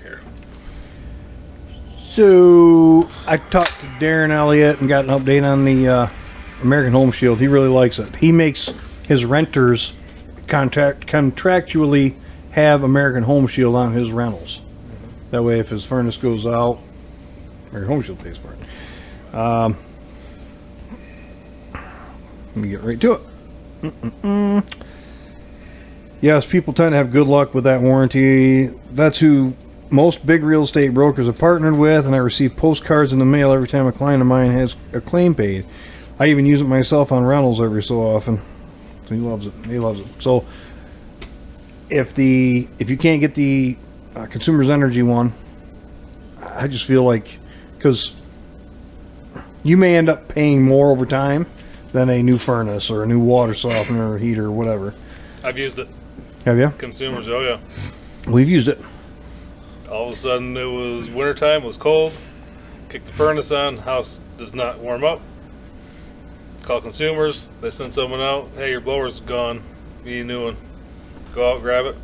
care. So I talked to Darren Elliott and got an update on the American Home Shield. He really likes it. He makes his renters contractually have American Home Shield on his rentals. That way, if his furnace goes out, American Home Shield pays for it. Let me get right to it. Yes, people tend to have good luck with that warranty. That's who most big real estate brokers are partnered with, and I receive postcards in the mail every time a client of mine has a claim paid. I even use it myself on rentals every so often. So he loves it. He loves it. So if you can't get the Consumer's Energy one, I just feel like, because you may end up paying more over time than a new furnace or a new water softener or heater or whatever. I've used it. Have you? Consumers, oh yeah. We've used it. All of a sudden it was wintertime, it was cold. Kick the furnace on, house does not warm up. Call Consumers, they send someone out. Hey, your blower's gone. We need a new one. Go out, grab it,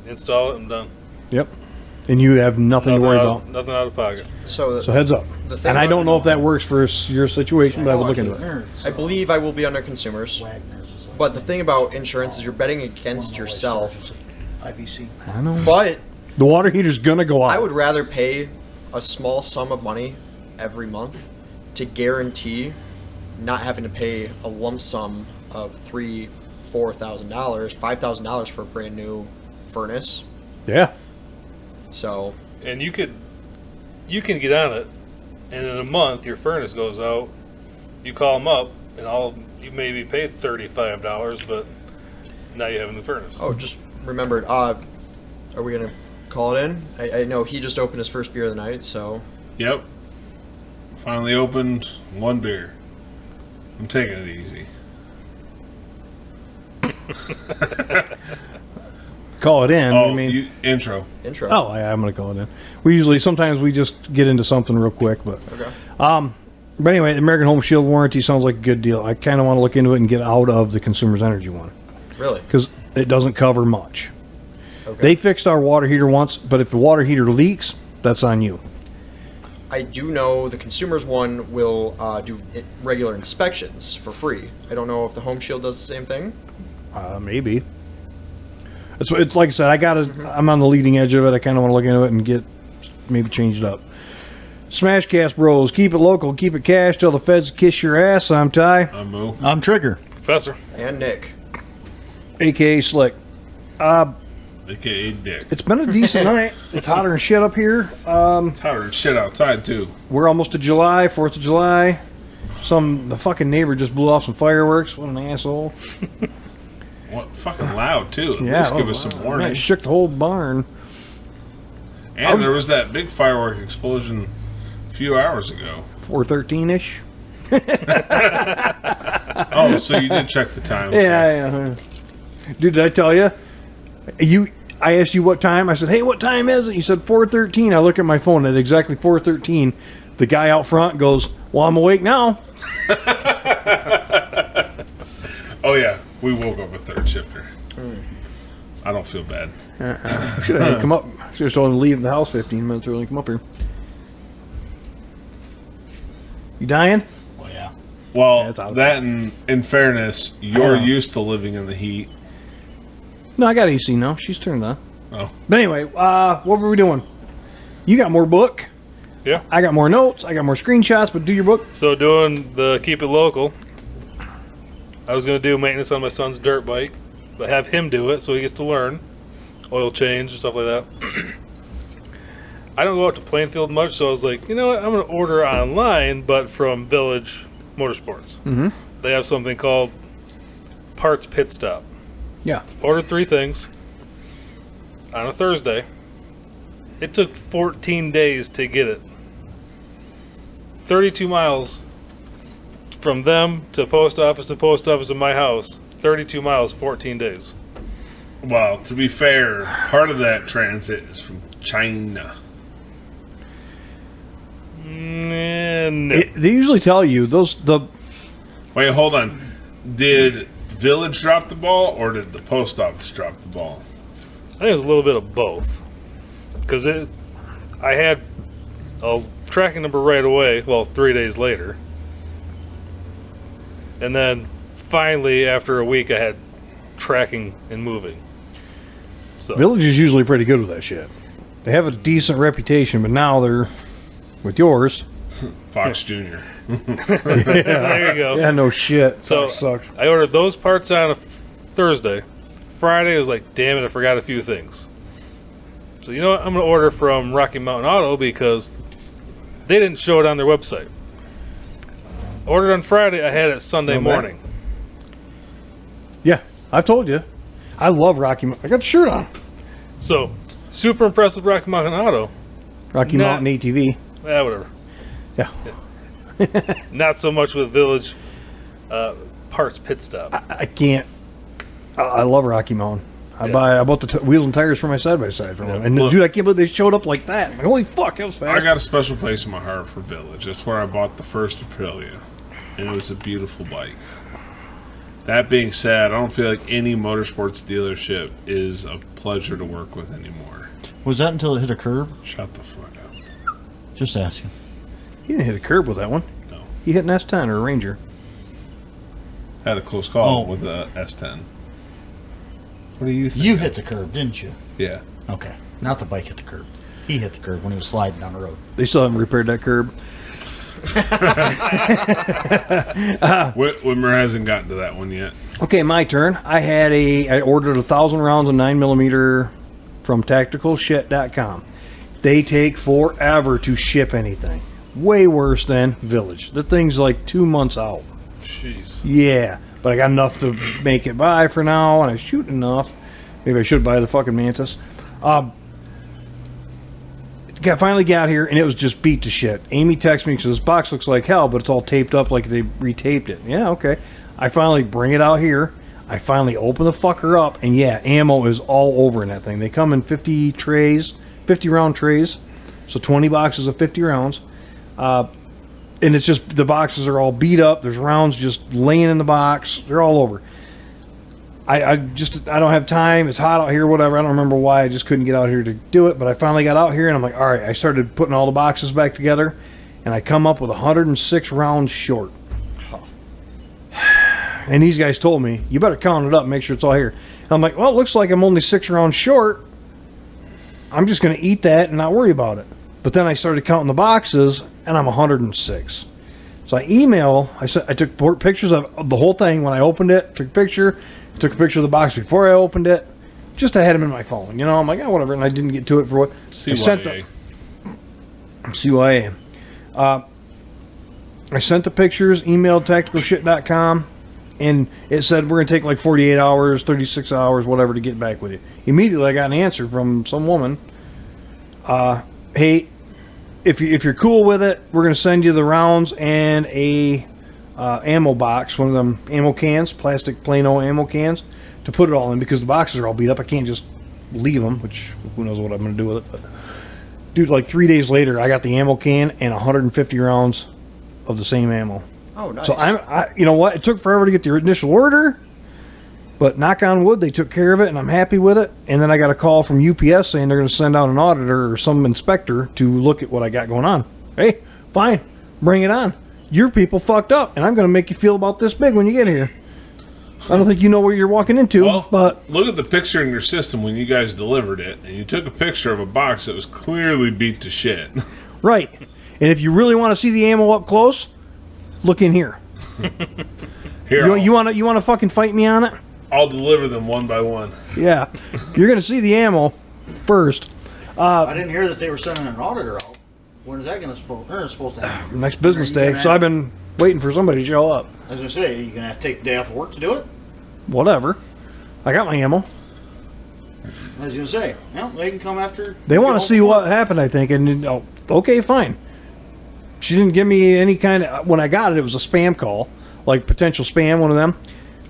install it, and done. Yep. And you have nothing to worry about. Nothing out of pocket. So heads up. And I don't know if that works for your situation, but I would look into it. I believe I will be under Consumers. But the thing about insurance is you're betting against yourself. I know. But the water heater's gonna go out. I would rather pay a small sum of money every month to guarantee not having to pay a lump sum of $3,000, $4,000, $5,000 for a brand new furnace. Yeah. So. And you can get on it, and in a month your furnace goes out. You call them up, and you maybe paid $35, but now you have a new furnace. Oh, just remembered. Are we gonna call it in? I know he just opened his first beer of the night, so. Yep. Finally opened one beer. I'm taking it easy. Call it in. Oh, I mean, Intro. Oh, yeah, I'm gonna call it in. Sometimes we just get into something real quick, but. Okay. But anyway, the American Home Shield warranty sounds like a good deal. I kind of want to look into it and get out of the Consumer's Energy one. Really? Because it doesn't cover much. Okay. They fixed our water heater once, but if the water heater leaks, that's on you. I do know the Consumers one will do regular inspections for free. I don't know if the Home Shield does the same thing. Maybe. It's like I said, I'm on the leading edge of it. I kind of want to look into it and maybe change it up. SmashCastBros, keep it local, keep it cash till the feds kiss your ass. I'm Ty. I'm Moo. I'm Trigger. Professor. And Nick. AKA Slick. AKA Dick. It's been a decent night. It's hotter than shit up here. It's hotter than shit outside, too. We're almost to July, 4th of July. The fucking neighbor just blew off some fireworks. What an asshole. What, fucking loud, too. At Yeah. least give us some warning. Man, it shook the whole barn. And there was that big firework explosion a few hours ago. 4:13-ish. Oh, so you did check the time. Okay. Yeah. Dude, did I tell you? I asked you what time. I said, hey, what time is it? You said 4:13. I look at my phone at exactly 4:13. The guy out front goes, well, I'm awake now. Oh, yeah. We woke up a third shifter. I don't feel bad. Should have come up. Should have told him to leave the house 15 minutes early and come up here. You dying? Well, yeah. Well, Yeah, that and in fairness, you're used to living in the heat. No, I got AC now. She's turned on. Oh. But anyway, what were we doing? You got more book. Yeah. I got more notes. I got more screenshots, but do your book. So doing the keep it local, I was going to do maintenance on my son's dirt bike, but have him do it so he gets to learn. Oil change, stuff like that. I don't go out to Plainfield much, so I was like, you know what? I'm going to order online, but from Village Motorsports. Mm-hmm. They have something called Parts Pit Stop. Yeah. Ordered 3 things on a Thursday. It took 14 days to get it. 32 miles from them to post office to my house. 32 miles, 14 days. Well, to be fair, part of that transit is from China. No. They usually tell you Wait, hold on. Did Village drop the ball, or did the post office drop the ball? I think it was a little bit of both. Because I had a tracking number right away. Well, 3 days later, and then finally after a week, I had tracking and moving. So Village is usually pretty good with that shit. They have a decent reputation, but now they're with yours. Fox Jr. there you go. Yeah, no shit. So That sucks. I ordered those parts on a Thursday. Friday, I was like, damn it, I forgot a few things. So you know what? I'm going to order from Rocky Mountain Auto because they didn't show it on their website. Ordered on Friday, I had it Sunday Not bad. morning. Yeah, I've told you. I love Rocky Mountain. I got the shirt on. So, super impressed with Rocky Mountain Auto. Rocky Not- Mountain ATV. Whatever. Yeah. Not so much with Village Parts Pit Stop. I can't. I love Rocky Mountain. I bought the wheels and tires for my side by side from them. And Look. dude, I can't believe they showed up like that. Like, holy fuck, that was fast. I got a special place in my heart for Village. That's where I bought the first Aprilia, and it was a beautiful bike. That being said, I don't feel like any motorsports dealership is a pleasure to work with anymore. Was that until it hit a curb? Shut the fuck up. Just asking. He didn't hit a curb with that one. No. He hit an S10 or a Ranger. Had a close call Oh. with the S10. What do you think? You hit the curb, didn't you? Yeah. Okay. Not the bike hit the curb. He hit the curb when he was sliding down the road. They still haven't repaired that curb. Whitmer hasn't gotten to that one yet. Okay, my turn. I ordered 1,000 rounds of 9mm from tacticalshit.com. They take forever to ship anything. Way worse than Village. The thing's like 2 months out. Jeez. Yeah, but I got enough to make it by for now, and I shoot enough. Maybe I should buy the fucking Mantis. Finally got here, and it was just beat to shit. Amy texted me, because this box looks like hell, but it's all taped up like they retaped it. Yeah, okay. I finally bring it out here. I finally open the fucker up, and yeah, ammo is all over in that thing. They come in 50 trays, 50 round trays, so 20 boxes of 50 rounds. And it's just, the boxes are all beat up. There's rounds just laying in the box. They're all over. I don't have time. It's hot out here, whatever. I don't remember why. I just couldn't get out here to do it. But I finally got out here, and I'm like, all right. I started putting all the boxes back together, and I come up with 106 rounds short. And these guys told me, you better count it up and make sure it's all here. And I'm like, well, it looks like I'm only 6 rounds short. I'm just going to eat that and not worry about it. But then I started counting the boxes, and I'm 106. So I took pictures of the whole thing when I opened it, took a picture of the box before I opened it, just I had them in my phone. You know, I'm like, oh, whatever, and I didn't get to it for what. CYA. CYA. I sent the pictures, emailed tacticalshit.com, and it said we're going to take like 48 hours, 36 hours, whatever, to get back with you. Immediately I got an answer from some woman. Hey, if you're cool with it, we're going to send you the rounds and a ammo box, one of them ammo cans, plastic Plano ammo cans, to put it all in, because the boxes are all beat up. I can't just leave them, which who knows what I'm going to do with it. But dude, like 3 days later, I got the ammo can and 150 rounds of the same ammo. Oh, nice. So you know what? It took forever to get the initial order, but knock on wood, they took care of it, and I'm happy with it. And then I got a call from UPS saying they're going to send out an auditor or some inspector to look at what I got going on. Hey, fine, bring it on. Your people fucked up, and I'm going to make you feel about this big when you get here. I don't think you know what you're walking into, Well, but look at the picture in your system when you guys delivered it, and you took a picture of a box that was clearly beat to shit. right. And if you really want to see the ammo up close, look in here. Here, You want to fucking fight me on it? I'll deliver them one by one. Yeah. You're going to see the ammo first. I didn't hear that they were sending an auditor out. When is that going to supposed to happen? Next business Are you day. gonna So I've been waiting for somebody to show up. I was going to say, are you going to have to take the day off of work to do it? Whatever. I got my ammo. I was going to say, well, they can come after. They want to see what happened, I think. And okay, fine. She didn't give me any kind of... When I got it, it was a spam call. Like potential spam, one of them.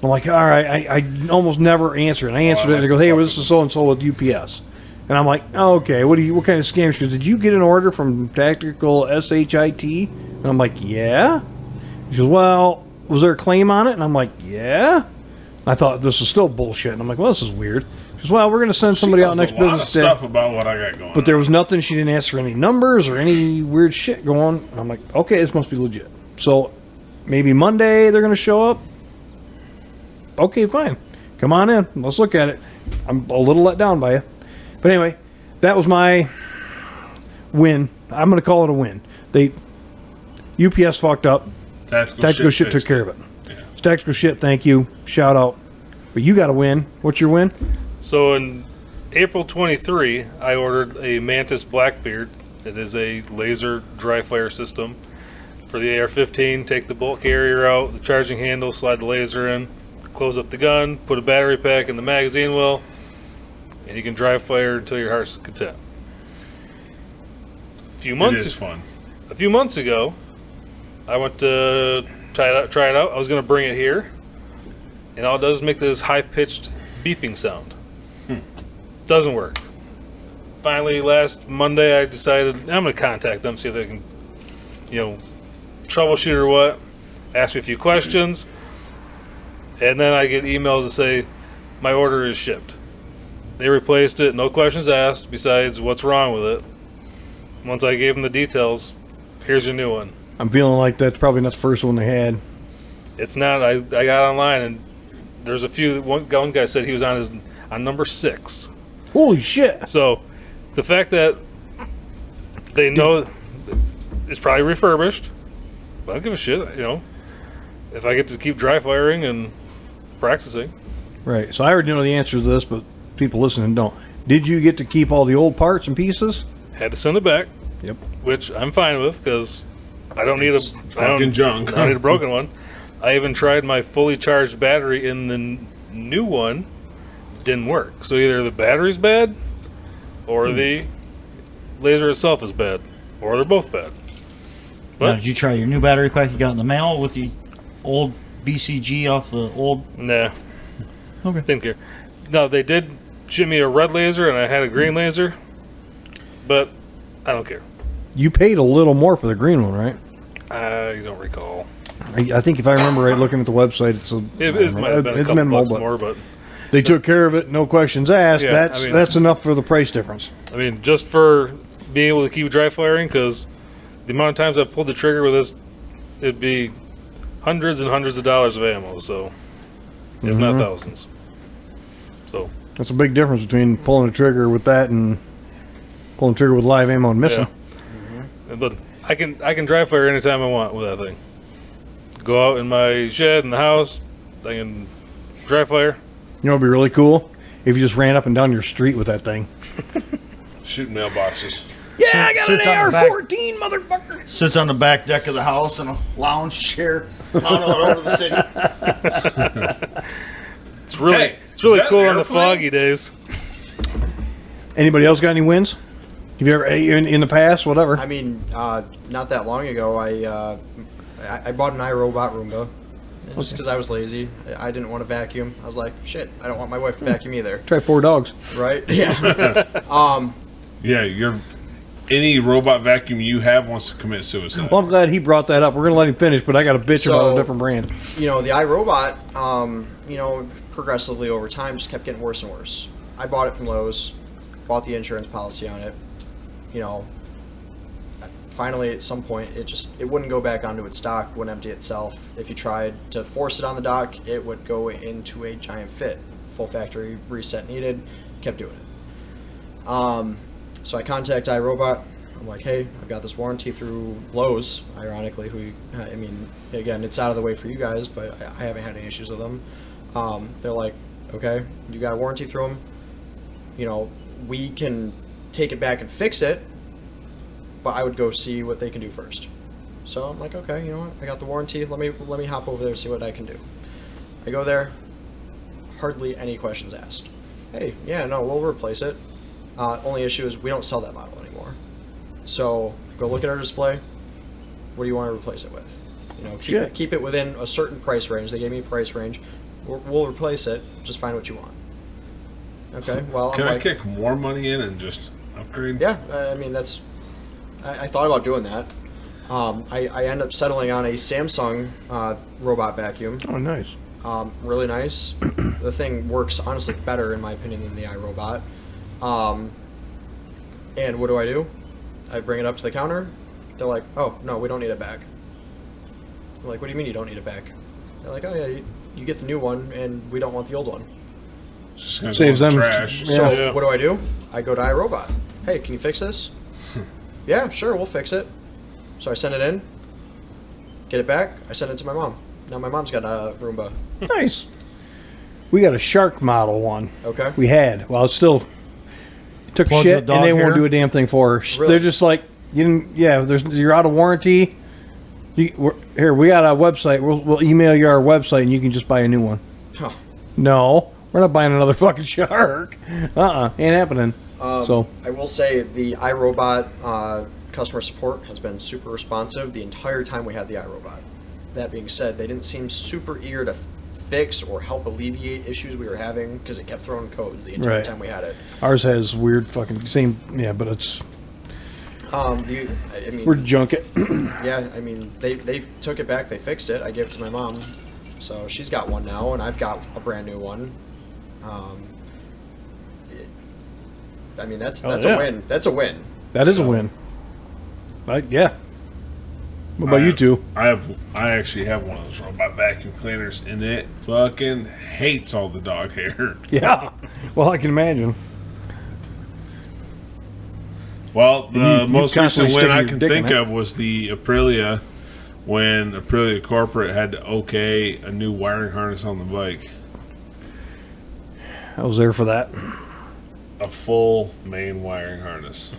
I'm like, all right, I almost never answer it. And I answered it, and they go, hey, well, this is so-and-so with UPS. And I'm like, oh, okay, what kind of scam? She goes, did you get an order from Tactical SHIT? And I'm like, yeah. She goes, well, was there a claim on it? And I'm like, yeah. I thought this was still bullshit. And I'm like, well, this is weird. Because, well, we're going to send somebody out next She knows a lot business of day. stuff about what I got going But there on. was nothing. She didn't ask for any numbers or any weird shit going. I'm like, okay, this must be legit. So maybe Monday they're going to show up. Okay, fine. Come on in. Let's look at it. I'm a little let down by you. But anyway, that was my win. I'm going to call it a win. UPS fucked up. Tactical shit took fixed care it. of it. Yeah. Tactical shit, thank you. Shout out. But you got a win. What's your win? So in April 23, I ordered a Mantis Blackbeard. It is a laser dry fire system for the AR-15. Take the bolt carrier out, the charging handle, slide the laser in, close up the gun, put a battery pack in the magazine well, and you can dry fire until your heart's content. A few It is months fun. ago, I went to try it out. I was going to bring it here, and all it does is make this high-pitched beeping sound. Doesn't work. Finally, last Monday, I decided I'm going to contact them, see if they can, troubleshoot or what. Ask me a few questions, and then I get emails that say my order is shipped. They replaced it, no questions asked. Besides, what's wrong with it? Once I gave them the details, here's your new one. I'm feeling like that's probably not the first one they had. It's not. I got online and there's a few. One guy said he was on number 6. Holy shit! So the fact that they know it's probably refurbished, but I don't give a shit. If I get to keep dry firing and practicing. Right. So I already know the answer to this, but people listening don't. Did you get to keep all the old parts and pieces? Had to send it back. Yep. Which I'm fine with because I don't need It's fucking junk. I don't need a broken one. I even tried my fully charged battery in the new one. Didn't work. So either the battery's bad or the laser itself is bad. Or they're both bad. Now, But did you try your new battery pack you got in the mail with the old BCG off the old? nah. Okay. Didn't care. No, they did ship me a red laser and I had a green laser. But I don't care. You paid a little more for the green one, right? I don't recall. I think if I remember right, looking at the website, It might have been a it's couple minimal, bucks but more, but they took care of it, no questions asked. Yeah, that's I mean- that's enough for the price difference. I mean, just for being able to keep dry firing, because the amount of times I've pulled the trigger with this, it'd be hundreds and hundreds of dollars of ammo, so if not thousands. So That's a big difference between pulling the trigger with that and pulling the trigger with live ammo and missing. but I can dry fire anytime I want with that thing. Go out in my shed in the house, I can dry fire. You know, it'd be really cool if you just ran up and down your street with that thing. Shoot mailboxes. Yeah, I got Sits an on the back. AR-14, motherfucker. Sits on the back deck of the house in a lounge chair, out all over the city. It's really Hey, it's really is that cool an on the airplane? foggy days. Anybody else got any wins? Have you ever in the past, whatever? I mean, not that long ago, I bought an iRobot Roomba just because I was lazy. I didn't want to vacuum. I was like, shit, I don't want my wife to vacuum either. Try 4 dogs. Right? Yeah. Yeah, any robot vacuum you have wants to commit suicide. Well, I'm glad he brought that up. We're gonna let him finish, but I got a bitch about So- a different brand. The iRobot, progressively over time just kept getting worse and worse. I bought it from Lowe's, bought the insurance policy on it. Finally at some point it wouldn't go back onto its dock, wouldn't empty itself. If you tried to force it on the dock, it would go into a giant fit. Full factory reset needed, kept doing it. So I contact iRobot. I'm like, hey, I've got this warranty through Lowe's, ironically, again, it's out of the way for you guys, but I haven't had any issues with them. They're like, okay, you got a warranty through them. We can take it back and fix it, but I would go see what they can do first. So I'm like, okay, you know what? I got the warranty. Let me hop over there and see what I can do. I go there. Hardly any questions asked. Hey, yeah, no, we'll replace it. Only issue is we don't sell that model anymore. So go look at our display. What do you want to replace it with? Keep it within a certain price range. They gave me a price range. We'll replace it. Just find what you want. Okay. Well, Can I'm I like, kick more money in and just upgrade? yeah, that's. I thought about doing that. I end up settling on a Samsung robot vacuum. Oh, nice. Really nice. The thing works honestly better in my opinion than the iRobot. And what do? I bring it up to the counter. They're like, "Oh no, we don't need it back." I'm like, "What do you mean you don't need it back?" They're like, "Oh yeah, you get the new one, and we don't want the old one." Just gonna Saves go in the them- trash. Yeah. So Yeah. what do? I go to iRobot. Hey, can you fix this? Yeah, sure, we'll fix it. So I send it in, get it back. I send it to my mom. Now my mom's got a Roomba. Nice. We got a shark model one. Okay. We had. Well, it's still took Plug shit, the and they dog won't hair? do a damn thing for her. Really? They're just like, you didn't. Yeah, you're out of warranty. Here, we got a website. We'll email you our website, and you can just buy a new one. Huh. No, we're not buying another fucking shark. Ain't happening. So I will say the iRobot customer support has been super responsive the entire time we had the iRobot. That being said, they didn't seem super eager to fix or help alleviate issues we were having because it kept throwing codes the entire Right. time we had it. ours has weird fucking same. Yeah, but it's I mean, we're junk it. yeah, I mean, they took it back, they fixed it. I gave it to my mom, so she's got one now, and I've got a brand new one. I mean, that's yeah. a win. That's a win. That is a So, win. But yeah. What about you two? I actually have one of those robot vacuum cleaners, and it fucking hates all the dog hair. Yeah. Well, I can imagine. Well, the You most constantly recent win sticking I your can dick in think it. of was the Aprilia, when Aprilia Corporate had to okay a new wiring harness on the bike. I was there for that. A full main wiring harness.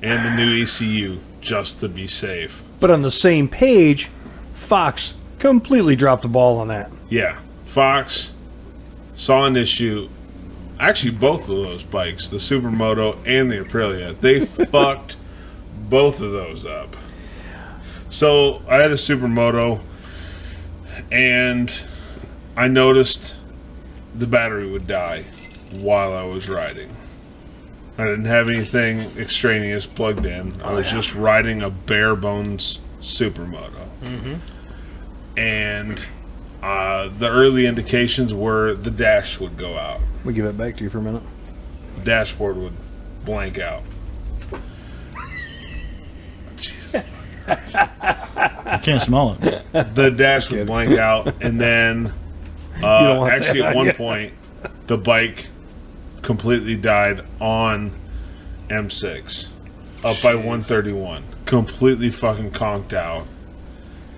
And a new ECU, just to be safe. But on the same page, Fox completely dropped the ball on that. Yeah, Fox saw an issue. Actually, both of those bikes, the Supermoto and the Aprilia, they fucked both of those up. So I had a Supermoto, and I noticed the battery would die while I was riding. I didn't have anything extraneous plugged in. I was just riding a bare bones Supermoto. And the early indications were the dash would go out. We give it back to you for a minute. The dashboard would blank out. I can't smell it. The dash would blank out, and then don't want actually that at on one you. point, the bike completely died on M6 up by 131. Completely fucking conked out.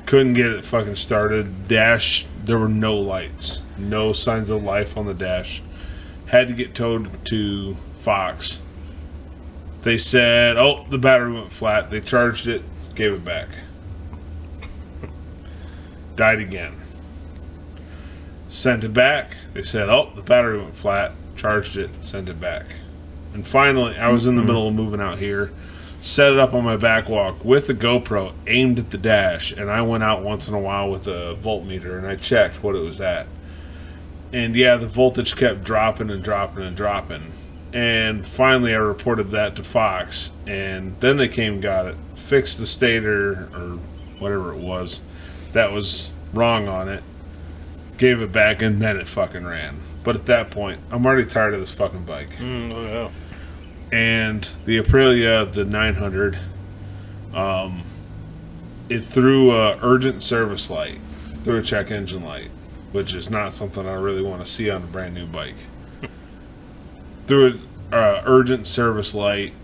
Couldn't get it fucking started. Dash, there were no lights, no signs of life on the dash. Had to get towed to Fox. They said, "Oh, the battery went flat." They charged it, gave it back. Died again. Sent it back. They said, "Oh, the battery went flat." Charged it, sent it back. And finally, I was in the middle of moving out here. Set it up on my back walk with the GoPro aimed at the dash, and I went out once in a while with a voltmeter and I checked what it was at. And yeah, the voltage kept dropping and dropping and dropping. And finally I reported that to Fox, and then they came and got it, fixed the stator or whatever it was that was wrong on it, gave it back, and then it fucking ran. But at that point, I'm already tired of this fucking bike. Oh yeah. And the Aprilia, the 900, it threw a urgent service light, threw a check engine light, which is not something I really want to see on a brand new bike. Threw an urgent service light,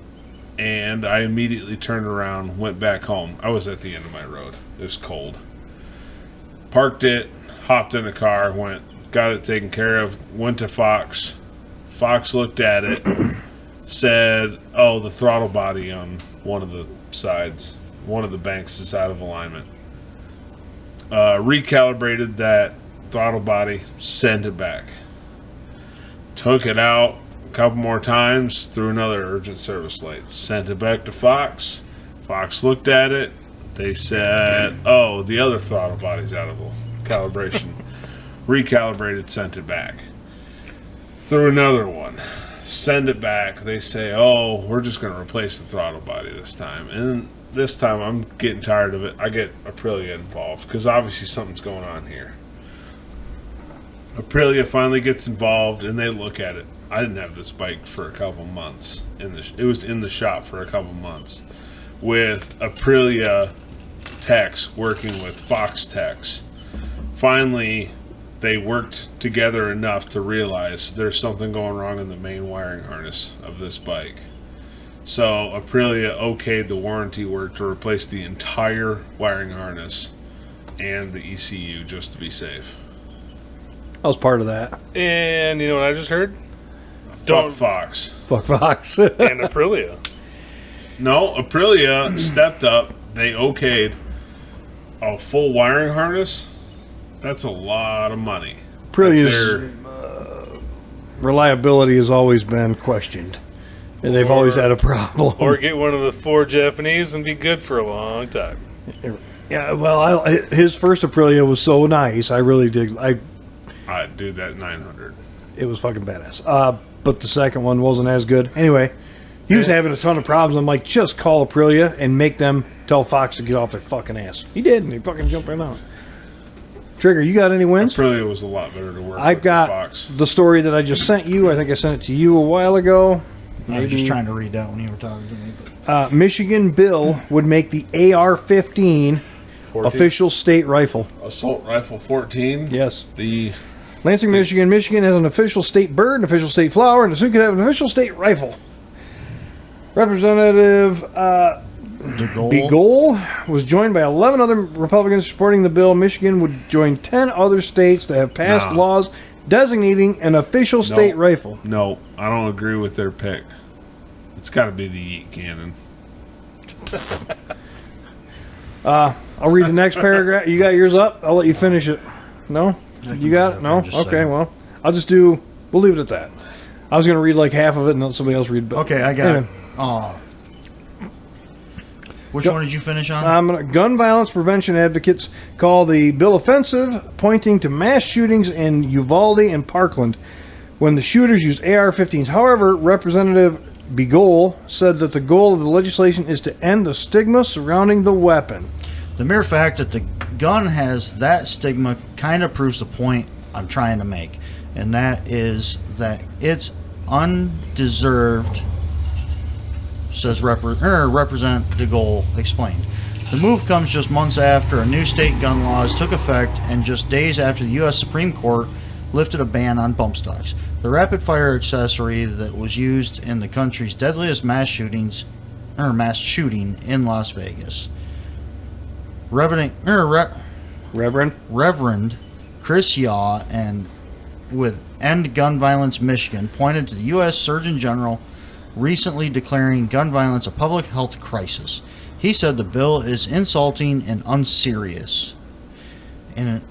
and I immediately turned around, went back home. I was at the end of my road. It was cold. Parked it, hopped in a car, got it taken care of, went to Fox. Fox looked at it, said, "Oh, the throttle body on one of the sides, one of the banks is out of alignment." Recalibrated that throttle body, sent it back. Took it out a couple more times, threw another urgent service light, sent it back to Fox. Fox looked at it. They said, "Oh, the other throttle body's out of calibration." Recalibrated, sent it back. Threw another one, send it back. They say, "Oh, we're just going to replace the throttle body this time." And this time I'm getting tired of it. I get Aprilia involved because obviously something's going on here. Aprilia finally gets involved, and they look at it. I didn't have this bike for a couple months. It was in the shop for a couple months with Aprilia techs working with Fox techs. Finally, they worked together enough to realize there's something going wrong in the main wiring harness of this bike. So Aprilia okayed the warranty work to replace the entire wiring harness and the ECU just to be safe. I was part of that. And you know what I just heard? Fuck Fox. Fuck Fox. And Aprilia. No, Aprilia stepped up. They okayed a full wiring harness. That's a lot of money. Aprilia's reliability has always been questioned. And they've always had a problem. Or get one of the 4 Japanese and be good for a long time. Yeah, well, his first Aprilia was so nice. I really did. I'd do that 900. It was fucking badass. But the second one wasn't as good. Anyway, he was having a ton of problems. I'm like, just call Aprilia and make them tell Fox to get off their fucking ass. He did, and he fucking jumped right out. Trigger, you got any wins? Aprilia was a lot better to work I've with got than Fox. the story that I just sent you. I think I sent it to you a while ago. I was just trying to read that when you were talking to me. But. Michigan bill would make the AR-15 14? official state rifle. Assault Rifle 14. Yes. The Lansing, Michigan. Michigan has an official state bird, an official state flower, and soon could have an official state rifle. Representative Begole was joined by 11 other Republicans supporting the bill. Michigan would join 10 other states that have passed laws designating an official state rifle. No, I don't agree with their pick. It's got to be the Yeet cannon. I'll read the next paragraph. You got yours up? I'll let you finish it. No? You got it? No? Okay, well, I'll just do... We'll leave it at that. I was going to read like half of it and let somebody else read it. Okay, I got it. Which one did you finish on? Gun violence prevention advocates call the bill offensive, pointing to mass shootings in Uvalde and Parkland when the shooters used AR-15s. However, Representative Begole said that the goal of the legislation is to end the stigma surrounding the weapon. The mere fact that the gun has that stigma kind of proves the point I'm trying to make, and that is that it's undeserved, says Representative DeGaulle explained. The move comes just months after a new state gun laws took effect and just days after the U.S. Supreme Court lifted a ban on bump stocks, the rapid-fire accessory that was used in the country's deadliest mass shooting in Las Vegas. Reverend Chris Yaw and with End Gun Violence Michigan pointed to the U.S. Surgeon General recently declaring gun violence a public health crisis. He said the bill is insulting and unserious. And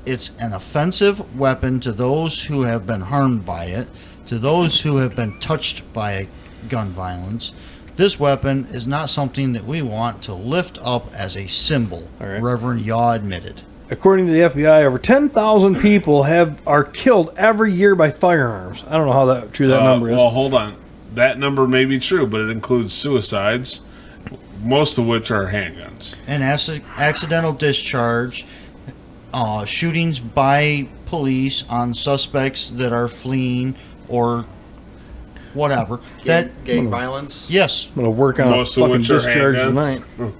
it's an offensive weapon to those who have been harmed by it, to those who have been touched by gun violence. This weapon is not something that we want to lift up as a symbol, Reverend Yaw admitted. According to the FBI, over 10,000 people are killed every year by firearms. I don't know how true that number is. Well, hold on. That number may be true, but it includes suicides, most of which are handguns. And accidental discharge, shootings by police on suspects that are fleeing or whatever. Gang violence? Yes. I'm going to work on most a of fucking which are discharge handguns. tonight.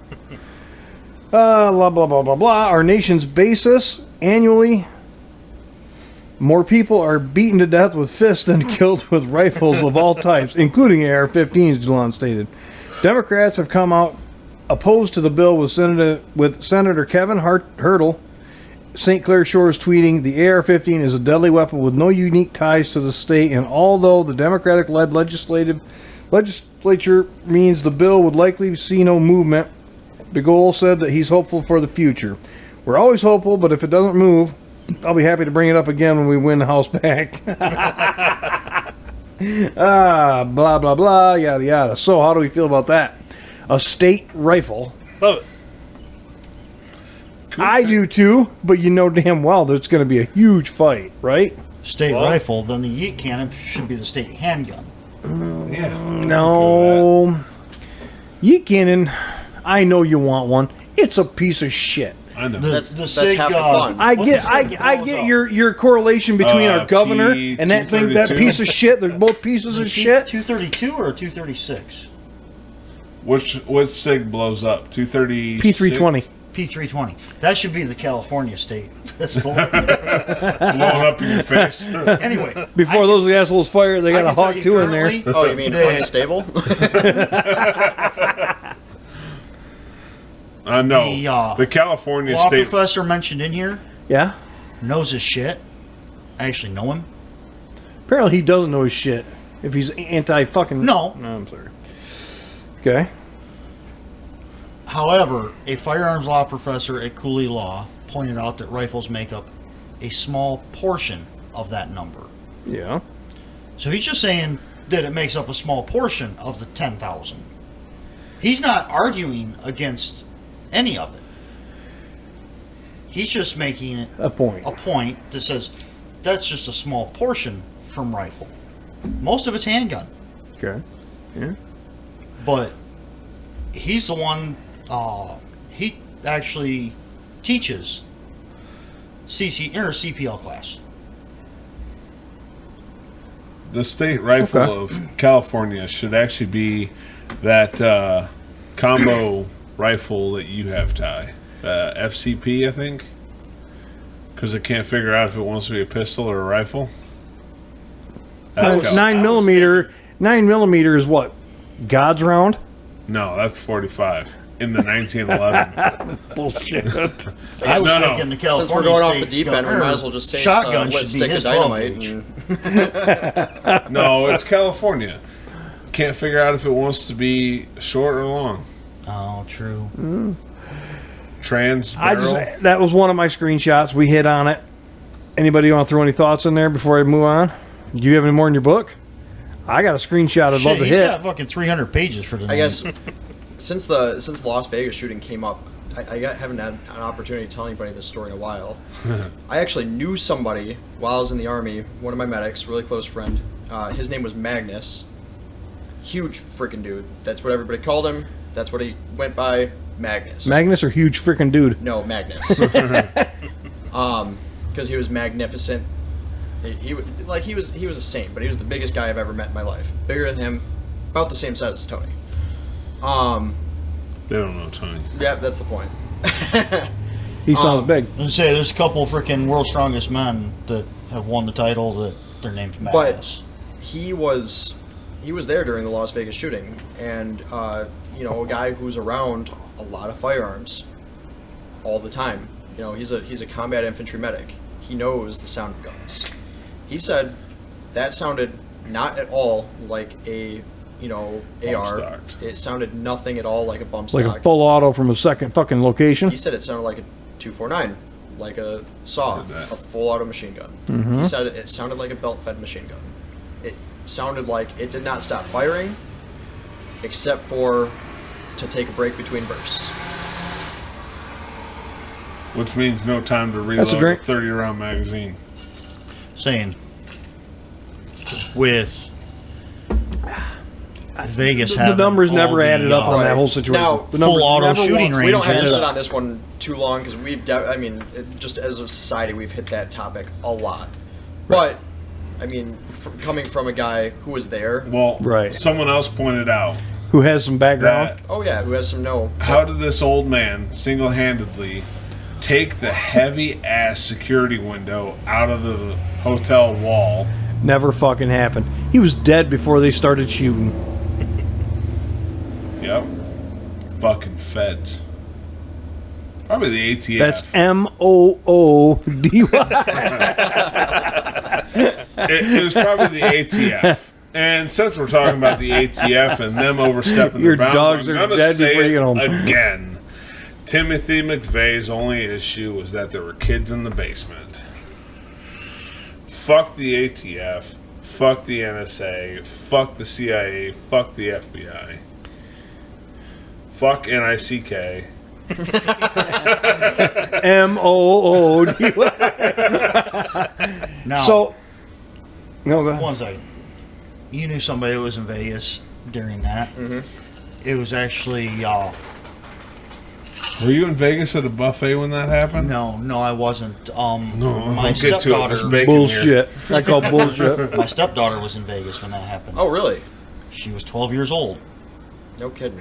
Blah, blah, blah, blah, blah. Our nation's basis annually, more people are beaten to death with fists than killed with rifles of all types, including AR-15s, DeLon stated. Democrats have come out opposed to the bill with Senator Kevin Hurtle. St. Clair Shores tweeting, the AR-15 is a deadly weapon with no unique ties to the state, and although the Democratic-led legislature means the bill would likely see no movement, DeGaulle said that he's hopeful for the future. We're always hopeful, but if it doesn't move, I'll be happy to bring it up again when we win the House back. Blah, blah, blah, yada, yada. So how do we feel about that? A state rifle. Love it. I do too, but you know damn well that it's going to be a huge fight, right? State rifle, then the Yeet cannon should be the state handgun. No. Yeet cannon, I know you want one. It's a piece of shit. I know. That's SIG, half the fun. I what's get the SIG I blows get up? your correlation between our governor and that thing, that P232? piece of shit. They're both pieces of shit. 232 or 236? Which SIG blows up? 230. P320. P320. That should be the California state pistol. Blowing up in your face. Anyway, Before those assholes fire, they got a I can tell Hawk you 2 in there. currently, Oh, you mean unstable? No. The California law state. professor mentioned in here Yeah. knows his shit. I actually know him. Apparently he doesn't know his shit. If he's anti-fucking... No. No, I'm sorry. Okay. However, a firearms law professor at Cooley Law pointed out that rifles make up a small portion of that number. Yeah. So he's just saying that it makes up a small portion of the 10,000. He's not arguing against any of it. He's just making it A point. a point that says that's just a small portion from rifle. Most of it's handgun. Okay. Yeah. But he's the one, he actually teaches CPL class. The state rifle Okay. of California should actually be that combo rifle that you have, Ty. FCP, I think. Because it can't figure out if it wants to be a pistol or a rifle. That's Cal- 9mm. 9mm is what? God's round? No, that's 45 in the 1911. Bullshit. I was No, no. thinking the California Since we're going off the state deep end, we gun- might as well just say shotgun it's a lit should be stick of his 12 dynamite. gauge. And No, it's California. Can't figure out if it wants to be short or long. Oh, true. Trans barrel. That was one of my screenshots. We hit on it. Anybody want to throw any thoughts in there before I move on? Do you have any more in your book? I got a screenshot I'd love Shit, to he's hit. got fucking 300 pages for the I name. guess since the Las Vegas shooting came up, haven't had an opportunity to tell anybody this story in a while. I actually knew somebody while I was in the Army, one of my medics, really close friend. His name was Magnus. Huge freaking dude. That's what everybody called him. That's what he went by, Magnus. Magnus or huge freaking dude? No, Magnus. Because he was magnificent. He was a saint, but he was the biggest guy I've ever met in my life. Bigger than him, about the same size as Tony. They don't know Tony. Yeah, that's the point. He sounds big. I was gonna say, there's a couple freaking world's strongest men that have won the title that their name's Magnus. He was there during the Las Vegas shooting, and a guy who's around a lot of firearms all the time. He's a combat infantry medic. He knows the sound of guns. He said that sounded not at all like a AR. stocked. It sounded nothing at all like a bump Like stock. a full auto from a second fucking location. He said it sounded like a 249, like a SAW, Heard that. a full auto machine gun. He said it sounded like a belt-fed machine gun. It sounded like it did not stop firing, except for to take a break between bursts. Which means no time to That's a reload a drink. 30-round magazine. Saying with Vegas The having numbers all never the, added up on Right. that whole situation. Now, The numbers full auto never shooting once- We don't have to ranges. sit on this one too long because just as a society, we've hit that topic a lot. But, coming from a guy who was there, Well, Right. someone else pointed out Who has some background? that oh yeah, who has some how did this old man single-handedly take the heavy-ass security window out of the hotel wall? Never fucking happened. He was dead before they started shooting. Yep. Fucking feds. Probably the ATF. That's MOODY. It was probably the ATF. And since we're talking about the ATF and them overstepping Your their bounds, dogs I'm are gonna dead say before you get home. again. Timothy McVeigh's only issue was that there were kids in the basement. Fuck the ATF. Fuck the NSA. Fuck the CIA. Fuck the FBI. Fuck NICK. MOODY. Now, So, no, go ahead. one second. You knew somebody who was in Vegas during that. Mm-hmm. It was actually Were you in Vegas at a buffet when that happened? No, I wasn't. No, My I'll get to it. stepdaughter. There's bacon here. Bullshit. I call bullshit. My stepdaughter was in Vegas when that happened. Oh, really? She was 12 years old. No kidding.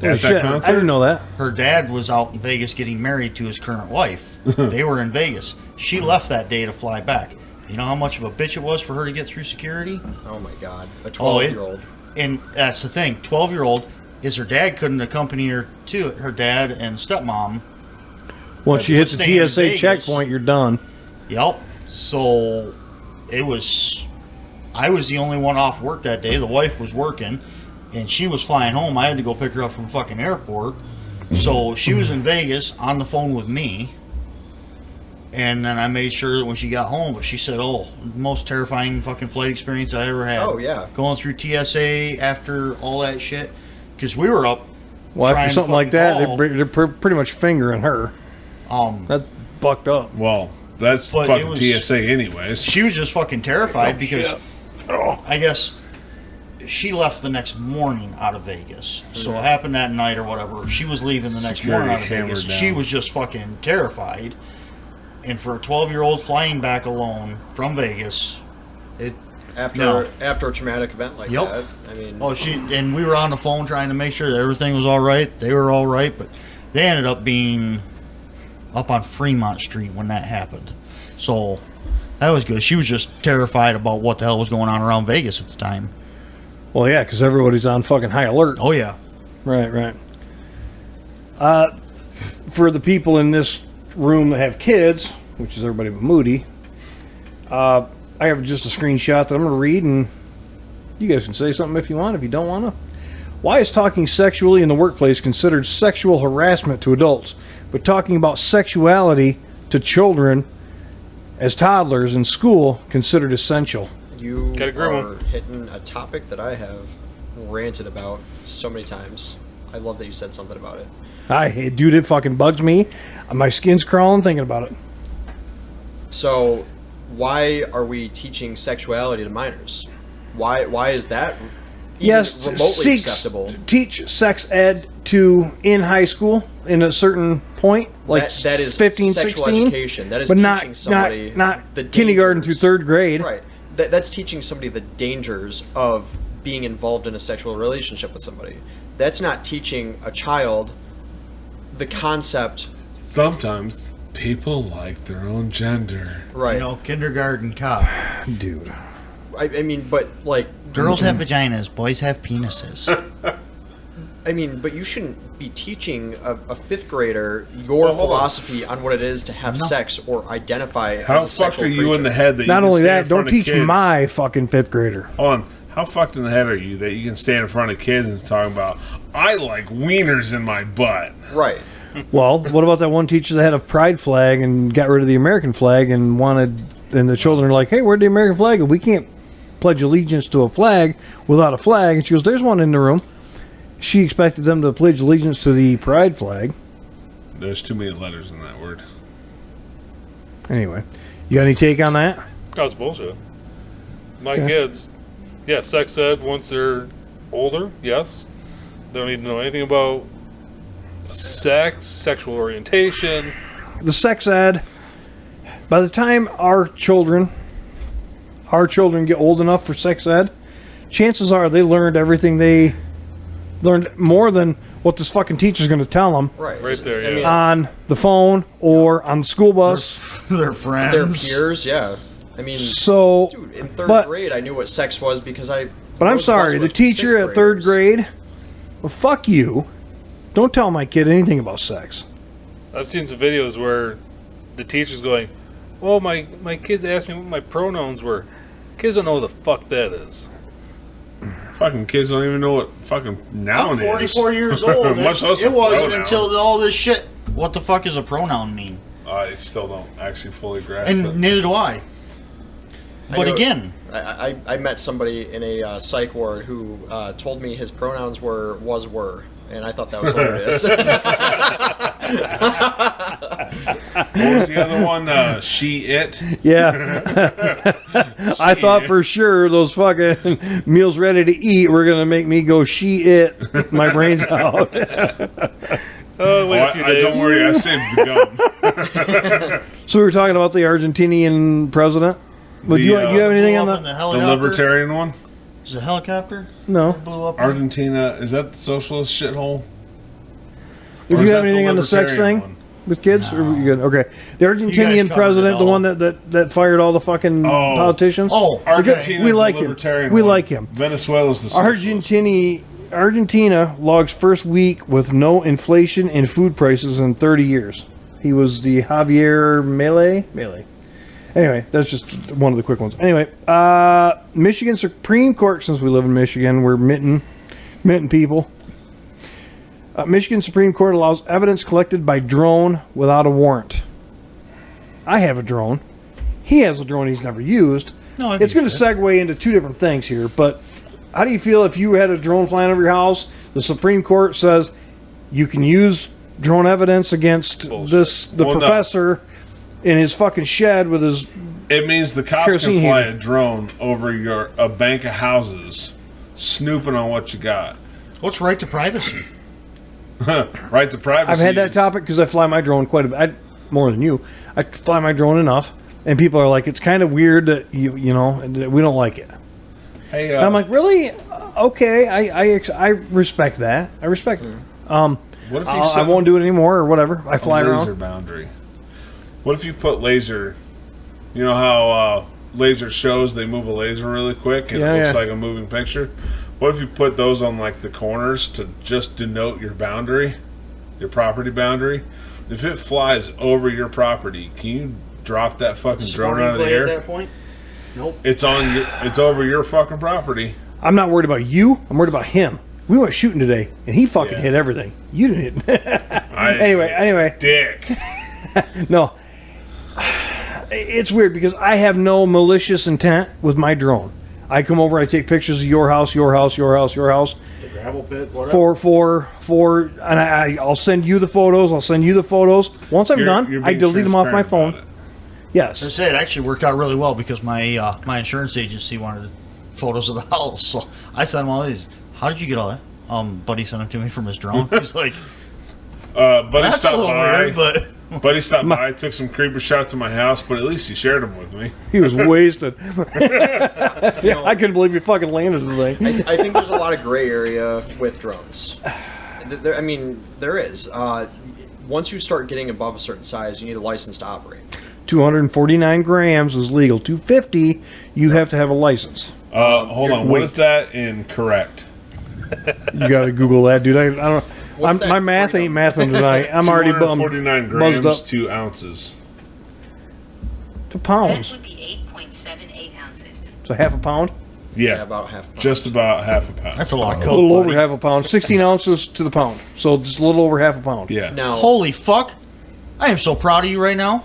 Holy At that shit. concert? I didn't know that. Her dad was out in Vegas getting married to his current wife. They were in Vegas. She left that day to fly back. You know how much of a bitch it was for her to get through security? Oh my God. A Oh, 12-year-old. And that's the thing. 12-year-old is her dad couldn't accompany her to it. Her dad and stepmom. Once you hit the Staying in TSA Vegas. checkpoint, you're done. Yep. So it was. I was the only one off work that day. The wife was working, and she was flying home. I had to go pick her up from the fucking airport. So she was in Vegas on the phone with me. And then I made sure that when she got home, but she said, "Oh, most terrifying fucking flight experience I ever had." Oh, yeah. Going through TSA after all that shit, because we were up. Well, trying after to something like fucking that, call. they're pretty much fingering her. That's fucked up. Well, that's But fucking it was- TSA anyways. She was just fucking terrified Oh, because I guess she left the next morning out of Vegas. So it happened that night or whatever. She was leaving the next Security morning out of hammered Vegas. down. She was just fucking terrified. And for a 12-year-old flying back alone from Vegas, After No. after a traumatic event like Yep. that, I mean, and we were on the phone trying to make sure that everything was all right. They were all right, but they ended up being up on Fremont Street when that happened. So that was good. She was just terrified about what the hell was going on around Vegas at the time. Well, yeah, because everybody's on fucking high alert. Oh yeah. Right. For the people in this room that have kids, which is everybody but Moody, I have just a screenshot that I'm going to read, and you guys can say something if you want. If you don't want to. Why is talking sexually in the workplace considered sexual harassment to adults, but talking about sexuality to children as toddlers in school considered essential? you Got a grim are one. hitting a topic that I have ranted about so many times. I love that you said something about it. Dude, it fucking bugs me. My skin's crawling thinking about it. So, why are we teaching sexuality to minors? Why is that even remotely acceptable? Teach sex ed to in high school in a certain point, like that is 15, sexual 16, education. That is but teaching somebody not the kindergarten through dangers. third grade. Right. That's teaching somebody the dangers of being involved in a sexual relationship with somebody. That's not teaching a child the concept. Sometimes people like their own gender. Right. You know, kindergarten cop. Dude. I mean, but like, Girls have vaginas, boys have penises. I mean, but you shouldn't be teaching a fifth grader your Well, hold on. philosophy on what it is to have sex or identify How as a fucked sexual are you creature. in the head that Not you can only stand that, in don't front of teach kids? my fucking fifth grader. Hold on. How fucked in the head are you that you can stand in front of kids and talk about, I like wieners in my butt? Right. Well, what about that one teacher that had a pride flag and got rid of the American flag and the children are like, hey, where'd the American flag go? We can't pledge allegiance to a flag without a flag. And she goes, there's one in the room. She expected them to pledge allegiance to the pride flag. There's too many letters in that word. Anyway, you got any take on that? That was bullshit. My Okay. kids, yeah, sex ed once they're older, yes. They don't need to know anything about sex, sexual orientation. The sex ed, by the time our children get old enough for sex ed, chances are they learned everything they learned more than what this fucking teacher's going to tell them Right. Right there, I mean, yeah. on the phone or on the school bus. Their friends. their peers, yeah. I mean, So, dude, in third but- grade, I knew what sex was because I. but I'm rode the bus sorry, the with teacher sixth at third graders. grade, well, fuck you. Don't tell my kid anything about sex. I've seen some videos where the teacher's going, "Oh, my kids asked me what my pronouns were." Kids don't know what the fuck that is. Fucking kids don't even know what fucking noun I'm is. 44 years old. Much less it a wasn't pronoun. until all this shit. What the fuck does a pronoun mean? I still don't actually fully grasp And it. neither do I. But know- again, I met somebody in a psych ward who told me his pronouns were, and I thought that was hilarious. What was the other one? She, it? Yeah. I thought for sure those fucking meals ready to eat were going to make me go she it. My brain's out. Oh, wait a few days. Don't worry, I saved the gum. So we were talking about the Argentinian president. But do you have anything on Blew up in that? the The helicopter? libertarian one? Is it a helicopter? No. That blew up. Argentina, is that the socialist shithole? If Or you is have that anything on the sex libertarian thing one? with kids? Or you good? Okay. The guys Argentinian covered president, it the all. one that fired all the fucking Oh. politicians. Oh, Argentina's We the like him. libertarian We one. like him. Venezuela's the socialist. Argentina logs first week with no inflation in food prices in 30 years. He was the Javier Milei. Anyway, that's just one of the quick ones. Anyway, Michigan Supreme Court, since we live in Michigan, we're minting people. Michigan Supreme Court allows evidence collected by drone without a warrant. I have a drone. He has a drone he's never used. No, It's going to segue into two different things here, but how do you feel if you had a drone flying over your house? The Supreme Court says you can use drone evidence against Bullshit. the Well, no. professor in his fucking shed with his. It means the cops Kerosene can fly heater. a drone over a bank of houses, snooping on what you got. What's right to privacy? Right to privacy. I've had that topic because I fly my drone quite a bit, more than you. I fly my drone enough, and people are like, "It's kind of weird that you know that we don't like it." Hey, And I'm like, "Really? Okay, I respect that. I respect it. what if you I won't do it anymore or whatever. I fly laser around. boundary? What if you put laser? You know how laser shows they move a laser really quick and Yeah, it looks yeah. like a moving picture? What if you put those on like the corners to just denote your boundary, your property boundary? If it flies over your property, can you drop that fucking drone out of the At air? that point? Nope. It's over your fucking property. I'm not worried about you. I'm worried about him. We went shooting today, and he fucking Yeah. hit everything. You didn't hit. Anyway, Dick. no. It's weird because I have no malicious intent with my drone. I come over, I take pictures of your house, your house, your house, your house. The gravel pit, whatever. And I'll send you the photos. Once I'm done, You're I being delete them off my transparent phone. about it. Yes. I say it actually worked out really well because my my insurance agency wanted photos of the house, so I sent him all these. How did you get all that? Buddy sent them to me from his drone. He's like, Buddy that's a stopped little by. weird, but Buddy stopped by, took some creeper shots of my house, but at least he shared them with me. He was wasted. You know, I couldn't believe he fucking landed the thing. I think there's a lot of gray area with drones. There is. Once you start getting above a certain size, you need a license to operate. 249 grams is legal. 250, you have to have a license. Hold on, what Wait. is that in correct? You got to Google that, dude. I don't. What's that My math freedom? ain't mathing tonight. I'm already bummed. 249 buzzed grams up to ounces. to That pounds. would be 8.78 ounces. So half a pound, Yeah, About half a pound. just about half a pound. that's a lot of a coke. little over buddy. half a pound. 16 ounces to the pound. So just a little over half a pound. Yeah. Now, Holy fuck! I am so proud of you right now.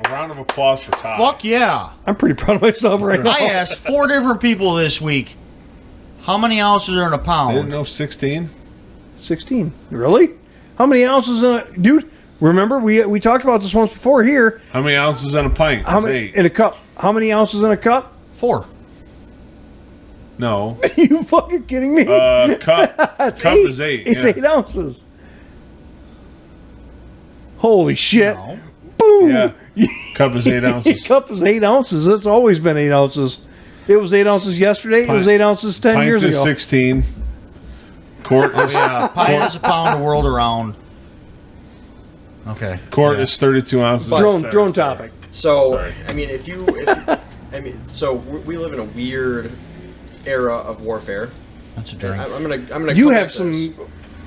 A round of applause for Todd. Fuck yeah! I'm pretty proud of myself right now. I asked 4 different people this week, how many ounces are in a I didn't pound? know 16. 16. Really? How many ounces in a dude? Remember we talked about this once before here. How many ounces in a pint? How It's many 8. in a cup? How many ounces in a cup? 4. No. You fucking kidding me? Cup It's cup eight. is 8. It's yeah. 8 ounces. Holy shit! No. Boom! Yeah. Cup is 8 ounces. Cup is 8 ounces. It's always been 8 ounces. It was 8 ounces yesterday. It was Pint- 8 ounces 10 Pint years is ago. 16. Quart is, Yeah, pint is a pound, a world around. Okay. quart yeah. is 32 ounces. Drone Sorry. topic. so Sorry. so we live in a weird era of warfare. That's a And drink. I'm gonna. You come have at this.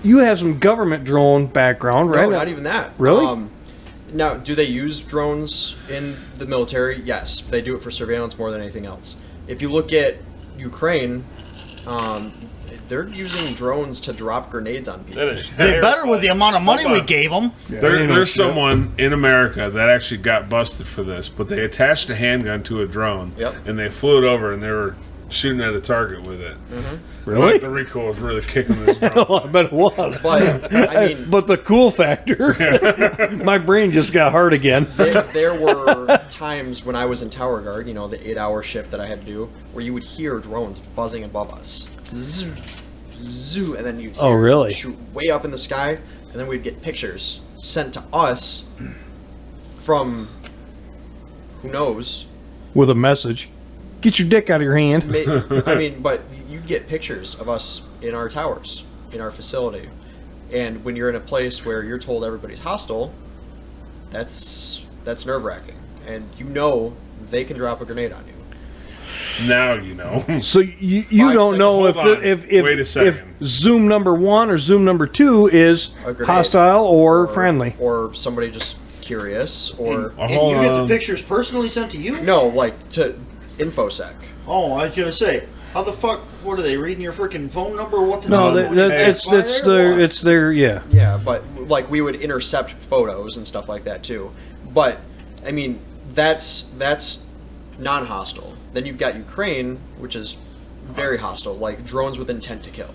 you have some government drone background, right? No, not even that. Really? Now, do they use drones in the military? Yes, they do it for surveillance more than anything else. If you look at Ukraine, they're using drones to drop grenades on people. That is They better with the amount of money Hold we on. gave them. There's someone in America that actually got busted for this, but they attached a handgun to a drone, Yep. and they flew it over, and they were shooting at a target with it. Really? Like, the recoil was really kicking this drone. Oh, I bet it was. But I mean, But the cool factor, my brain just got hard again. there were times when I was in tower guard, the 8-hour shift that I had to do, where you would hear drones buzzing above us. Zzz, zoo, and then you'd Oh, really? shoot way up in the sky, and then we'd get pictures sent to us from who knows. With a message. Get your dick out of your hand. I mean, but you'd get pictures of us in our towers, in our facility. And when you're in a place where you're told everybody's hostile, that's nerve-wracking. And you know they can drop a grenade on you. Now you know. So you 5 don't know seconds. Hold on. if Wait a second. Zoom number 1 or Zoom number 2 is A grenade. hostile or friendly. Or somebody just curious, or... And Hold you get the on. pictures personally sent to you? No, like, to InfoSec. Oh, I was gonna say, how the fuck? What are they reading your freaking phone number? What the No, hell? it's their yeah. Yeah, but, like, we would intercept photos and stuff like that, too. But, I mean, that's non-hostile. Then you've got Ukraine, which is very hostile, like drones with intent to kill.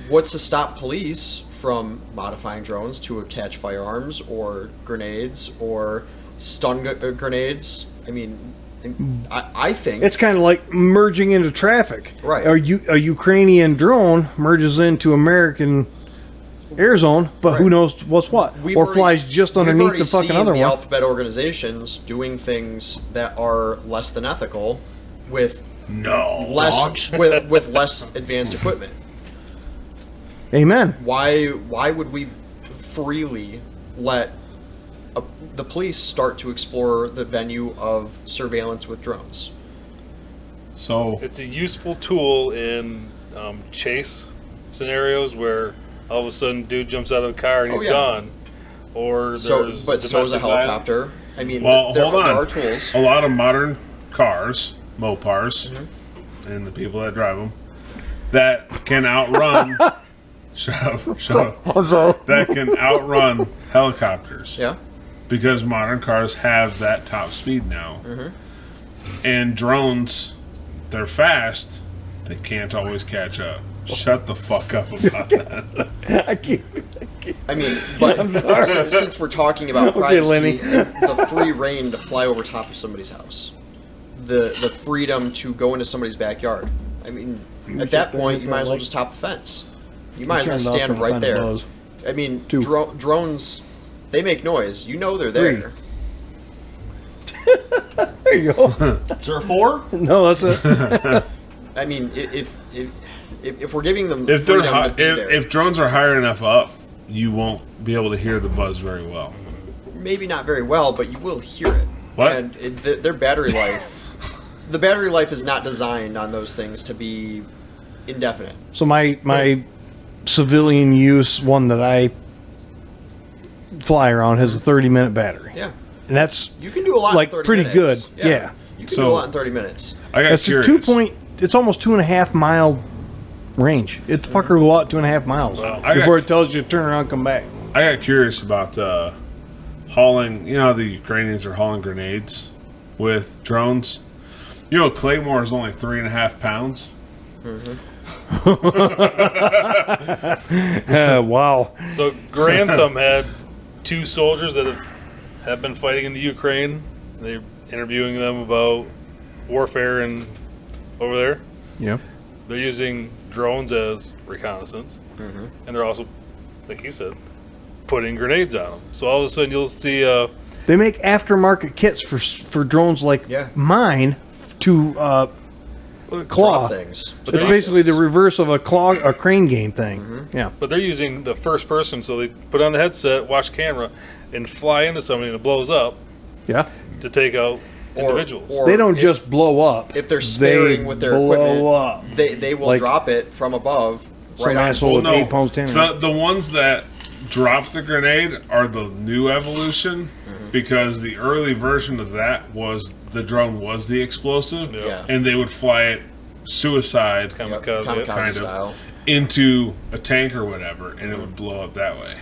What's to stop police from modifying drones to attach firearms or grenades or stun grenades? I mean, I think It's kind of like merging into traffic. Right. A Ukrainian drone merges into American air zone, but who Right. knows what's what, we've or already- flies just we've underneath already the fucking seen other the one. alphabet organizations doing things that are less than ethical with No. with less advanced equipment. Amen. Why would we freely let the police start to explore the venue of surveillance with drones? So It's a useful tool in chase scenarios where all of a sudden dude jumps out of a car and he's Oh, yeah. gone. Or So there's is a domestic violence. helicopter. I mean, well, there hold on. are tools. A lot of modern cars, Mopars, Mm-hmm. and the people that drive them, that can outrun. Shut up. That can outrun helicopters. Yeah. Because modern cars have that top speed now. Mm-hmm. And drones, they're fast. They can't always catch up. Shut the fuck up about that. I can't. I mean, but so, since we're talking about Okay, privacy, Lenny. and the free reign to fly over top of somebody's house, the freedom to go into somebody's backyard. I mean, at that point, you might as well just top the fence. You might as well stand right there. I mean, 2. drones, they make noise. You know they're there. 3. There you go. Is there a 4? No, that's it. I mean, if we're giving them If they're freedom to be there, if drones are higher enough up, you won't be able to hear the buzz very well. maybe not very well, but you will hear it. What? And their battery life, the battery life is not designed on those things to be indefinite. So my civilian use one that I fly around has a 30-minute battery, Yeah, and that's you can do a lot like in 30 pretty minutes. good. Yeah. You can So- do a lot in 30 minutes. I got It's a curious. It's almost 2.5 mile range. It the fucker will go out 2.5 miles Wow. I before got- it tells you to turn around, come back. I got curious about hauling. You know how the Ukrainians are hauling grenades with drones. You know, Claymore is only 3.5 pounds. Wow. So Grantham had 2 soldiers that have been fighting in the Ukraine. They're interviewing them about warfare and over there. Yeah. They're using drones as reconnaissance, and they're also, like he said, putting grenades on them. So all of a sudden you'll see They make aftermarket kits for drones like Yeah. mine to claw. Drop things. It's basically the reverse of a crane game thing. Yeah. but they're using the first person, so they put on the headset, watch camera, and fly into somebody and it blows up Yeah. to take out individuals. Or They don't if- just blow up. if they're sparing with their blow equipment, up. they will Like- drop it from above right Some on. asshole with no, 8 pounds 10. the ones that drop the grenade are the new evolution because the early version of that was the drone was the explosive, Yeah. and they would fly it suicide Yep, Kamikaze, kamikaze kind of. style. into a tank or whatever, and it would blow up that way.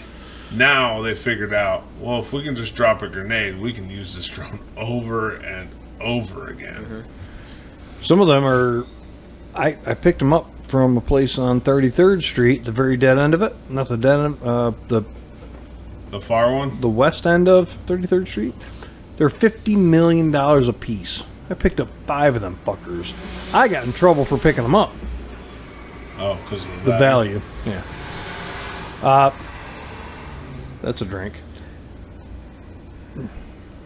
Now they figured out, well, if we can just drop a grenade, we can use this drone over and over again. Some of them are. I picked them up from a place on 33rd Street, the very dead end of it. Not the dead end, The far one, the west end of 33rd Street. They're $50 million a piece. I picked up 5 of them fuckers. I got in trouble for picking them up. Oh, because of The value. Yeah. That's a drink.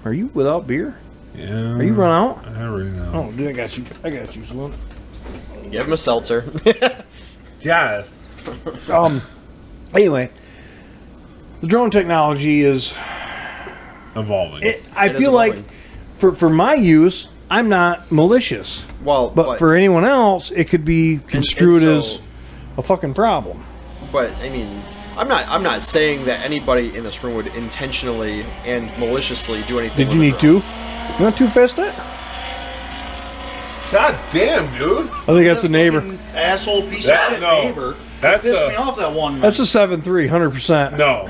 Are you without beer? Yeah. Are you run out? I already know. Oh, dude, I got you. I got you, Slim. Give him a seltzer. Yeah. Anyway, the drone technology is. Evolving. I It is feel like, evolving. for my use, I'm not malicious. Well, But for anyone else, it could be construed so- as a fucking problem. But I mean, I'm not saying that anybody in this room would intentionally and maliciously do anything. Did you with a need drone. two? You want two-fist it? God damn, dude. I think that's a neighbor. Asshole piece That- of shit no. neighbor. That's pissed a- me off that one. That's a 7.3, 100%. No.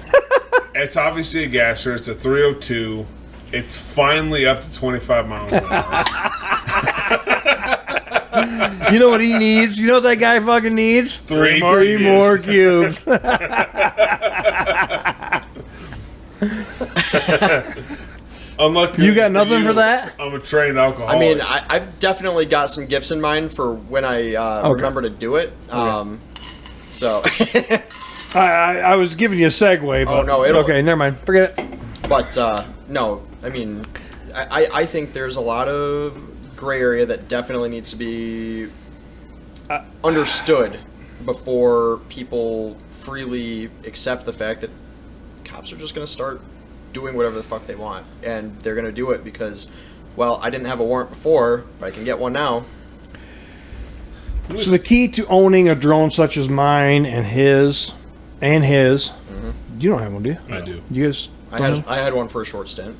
It's obviously a gasser. It's a 302. It's finally up to 25 miles an hour. You know what he needs? You know what that guy fucking needs? Three more cubes. Unlucky You got nothing for that? I'm a trained alcoholic. I mean, I've definitely got some gifts in mind for when I remember to do it. So, I was giving you a segue, but no, it'll- okay, never mind. Forget it. but no, I mean, I think there's a lot of gray area that definitely needs to be understood before people freely accept the fact that cops are just going to start doing whatever the fuck they want, and they're going to do it because, well, I didn't have a warrant before, but I can get one now. So the key to owning a drone such as mine and his, you don't have one, do you? I do. You guys? I don't know? had one for a short stint.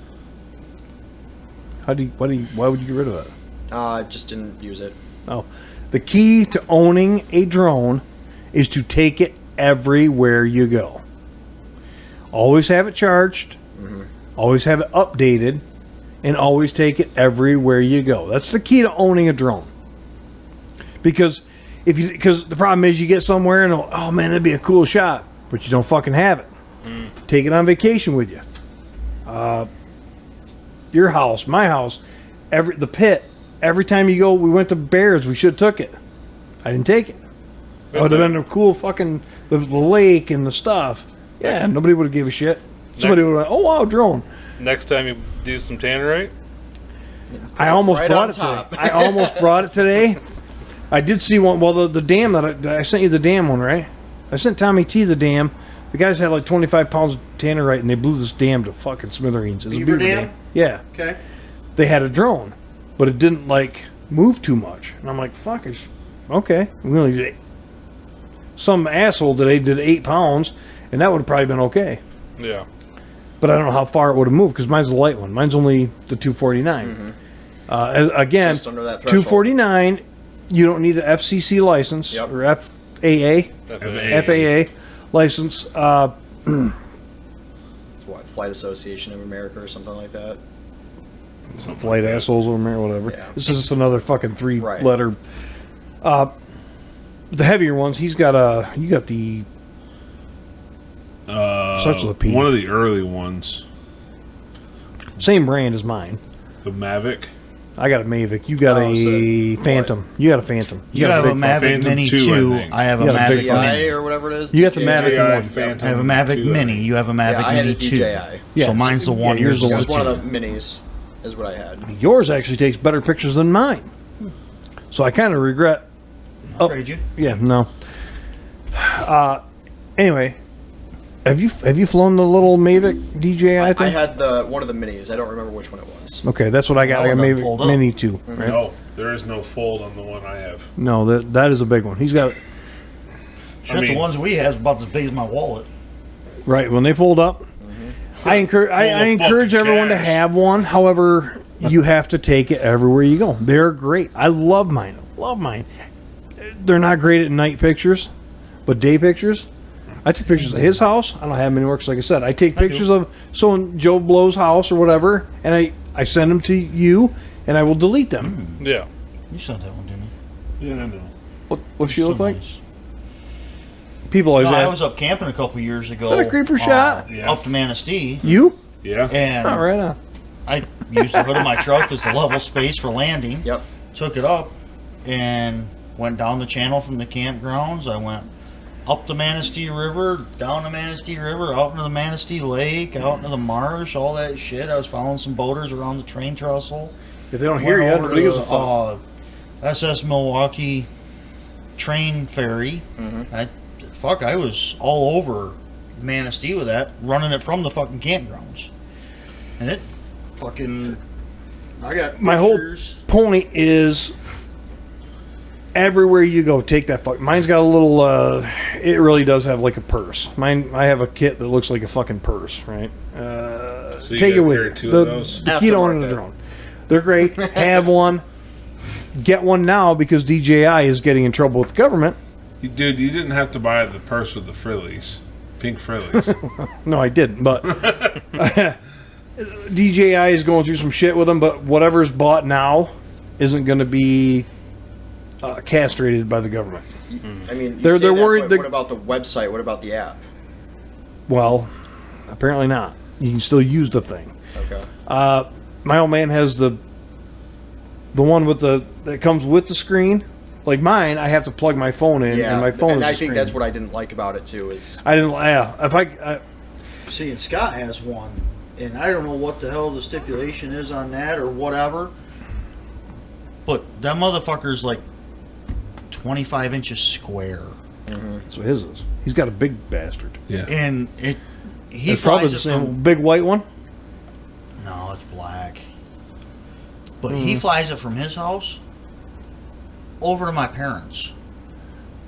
Why would you get rid of that? Just didn't use it. Oh, the key to owning a drone is to take it everywhere you go. Always have it charged, always have it updated, and always take it everywhere you go. That's the key to owning a drone. Because because the problem is you get somewhere and oh man, that'd be a cool shot, but you don't fucking have it. Take it on vacation with you. Your house, my house, the pit. Every time you go, we went to Bears. We should have took it. I didn't take it. It would have been a cool fucking the lake and the stuff. Yeah, nobody would have gave a shit. Somebody would have, oh wow, drone. Next time you do some tannerite, I almost Right brought on it top. today. I almost brought it today. I did see one. Well, the dam that I sent you the dam one, right? I sent Tommy T the dam. The guys had like 25 pounds of tannerite, and they blew this dam to fucking smithereens. It was a Beaver dam? Yeah. Okay. They had a drone, but it didn't like move too much. And I'm like, fuck, okay. We only did some asshole today did 8 pounds, and that would have probably been okay. yeah. But I don't know how far it would have moved because mine's a light one. Mine's only the 249. Again, Just under that threshold. 249. You don't need an FCC license Yep. or FAA FAA license. What, Flight Association of America or something like that? Flight assholes or whatever. Yeah. This is just another fucking 3 Right. letter. The heavier ones, you got the starts with a P. One of the early ones, Same brand as mine. the Mavic. I got a Mavic. You got Oh, a so- Phantom. You got a Phantom. You have a big Mavic Phantom Mini 2, 2. I think. I have a You got a big Mavic Phantom. DJI Mini. or whatever it is? You got the DJI? Mavic DJI one. Phantom I have a Mavic 2, I Mini. think. You have a Mavic Yeah, I had Mini a 2. DJI. Yeah. So mine's the one. Yeah, yours yours the is It was the one two. of the minis, is what I had. Yours actually takes better pictures than mine. So I kind of regret. Trade you? Yeah, no. Anyway, have you flown the little Mavic DJI I thing? had one of the minis. I don't remember which one it was. Okay, that's what I got. I That got one doesn't fold Mavic up. Mini 2. Right? No, there is no fold on the one I have. No, that is a big one. He's got Shit, mean- the ones we have is about as big as my wallet. right when they fold up. I encourage Full of encourage fucking everyone to cash. have one. However, you have to take it everywhere you go. They're great. I love mine. They're not great at night pictures, but day pictures. I take pictures of his house. I don't have them anymore because, like I said, I take pictures of someone Joe Blow's house or whatever, and I send them to you, and I will delete them. Yeah. You sent that one to me. Yeah, I know. What's she look So like? nice. People always No, I ask, was up camping a couple years ago. Is that a creeper shot? Yeah. Up to Manistee, you? Yeah. and Oh, right on. I used the hood of my truck as the level space for landing. Yep. Took it up, and Went down the channel from the campgrounds. I went up the Manistee River, down the Manistee River, out into the Manistee Lake, out into the marsh, all that shit. I was following some boaters around the train trestle. If they don't hear you, nobody gives a fuck. SS Milwaukee train ferry. I was all over Manistee with that, running it from the fucking campgrounds. And it fucking... I got My whole pictures. point is, everywhere you go, take that fuck. Mine's got a little. It really does have like a purse. Mine, I have a kit that looks like a fucking purse, right? So you Take it gotta with carry you. two of those? The keto and the Aftermarket. drone. They're great. Have one. Get one now because DJI is getting in trouble with the government. Dude, you didn't have to buy the purse with the frillies. Pink frillies. No, I didn't. But DJI is going through some shit with them. But whatever's bought now isn't going to be castrated by the government. I mean, you They're say that, worried but that- what about the website? What about the app? Well, apparently not. You can still use the thing. Okay. My old man has the one with that comes with the screen. Like mine, I have to plug my phone in, Yeah, and my phone. and is I the think screen. that's what I didn't like about it too. Is I didn't. Yeah, if I See, and Scott has one, and I don't know what the hell the stipulation is on that or whatever. But that motherfucker's like 25 inches square, that's what his is. He's got a big bastard. Yeah. and he It's probably flies the it same from. big white one. No, it's black. But he flies it from his house over to my parents.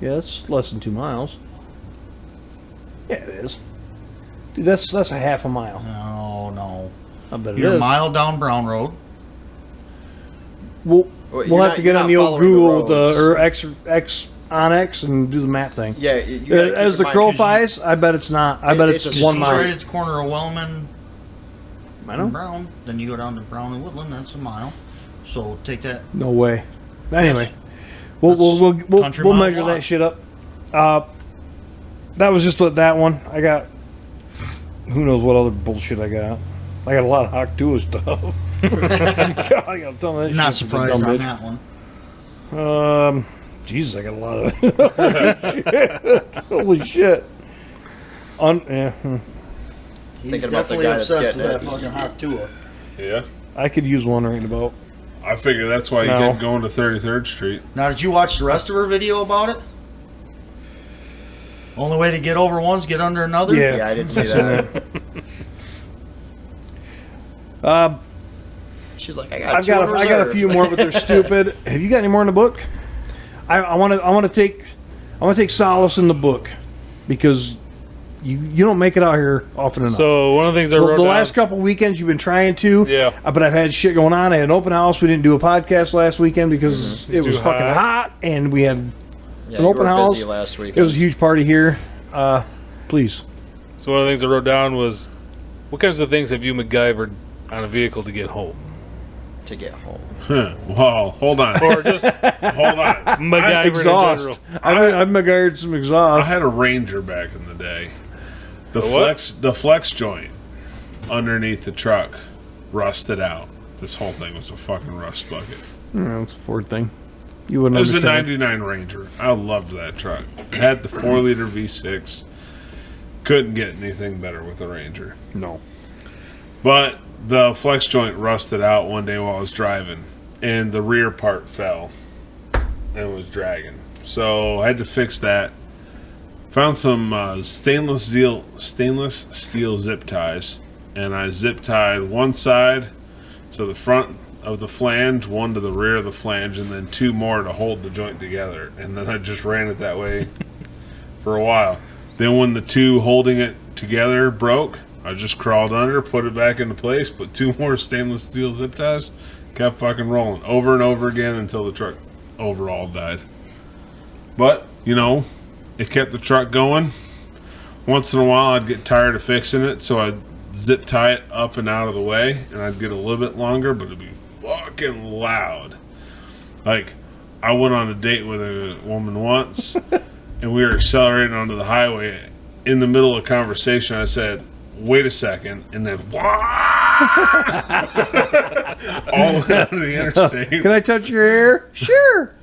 Yeah, it's less than 2 miles. Yeah, it is. Dude, that's a half a mile. No. I bet it You're a is. mile down Brown Road. We'll Well, we'll you're have to get not on the old following the Google roads. or X on X and do the map thing. yeah. You gotta keep As in the mind, crow 'cause you- flies, I bet it's not. I bet It's it's a 1 steep mile. Right at the corner of Wellman I and know. Brown. Then you go down to Brown and Woodland. That's a mile. So take that. No way. Anyway, we'll country we'll mile measure block. that shit up. That was just that one. I got who knows what other bullshit I got. I got a lot of Hawk Tuah stuff. God, I got tell that Not shit, surprised dumb on bitch. that one. Jesus, I got a lot of it. Holy shit. He's Thinking about the definitely guy that's obsessed with getting that it. fucking hot Tua. Yeah. I could use one right about. I figure that's why you No. kept going to 33rd Street. Now, did you watch the rest of her video about it? Only way to get over one's get under another? Yeah. Yeah, I didn't see that. She's like, I got a few more, but they're stupid. Have you got any more in the book? I want to take solace in the book because you don't make it out here often enough. So one of the things I the wrote down, last couple weekends you've been trying to, Yeah. But I've had shit going on. I had an open house. We didn't do a podcast last weekend because it was Too fucking hot. hot, and we had Yeah, an you open were house. busy last week. It was a huge party here. Please. so one of the things I wrote down was, what kinds of things have you MacGyvered on a vehicle to get home, to get home. Huh. Well, hold on. or just Hold on. MacGyvered in Exhaust. general? I've MacGyvered some I exhaust. had a Ranger back in the day. The A what? flex joint underneath the truck rusted out. This whole thing was a fucking rust bucket. It's a Ford thing. You wouldn't It was a understand. 99 Ranger. I loved that truck. It had the 4-liter V6. Couldn't get anything better with the Ranger. No. But the flex joint rusted out one day while I was driving, and the rear part fell and was dragging. So I had to fix that. Found some stainless steel zip ties, and I zip tied one side to the front of the flange, one to the rear of the flange, and then 2 more to hold the joint together. And then I just ran it that way for a while. Then when the 2 holding it together broke, I just crawled under, put it back into place, put 2 more stainless steel zip ties, kept fucking rolling over and over again until the truck overall died. But, you know, it kept the truck going. Once in a while I'd get tired of fixing it, so I'd zip tie it up and out of the way, and I'd get a little bit longer, but it'd be fucking loud. Like, I went on a date with a woman once, and we were accelerating onto the highway. In the middle of conversation, I said, "Wait a second," and then all the way out of the interstate. Can I touch your hair? Sure.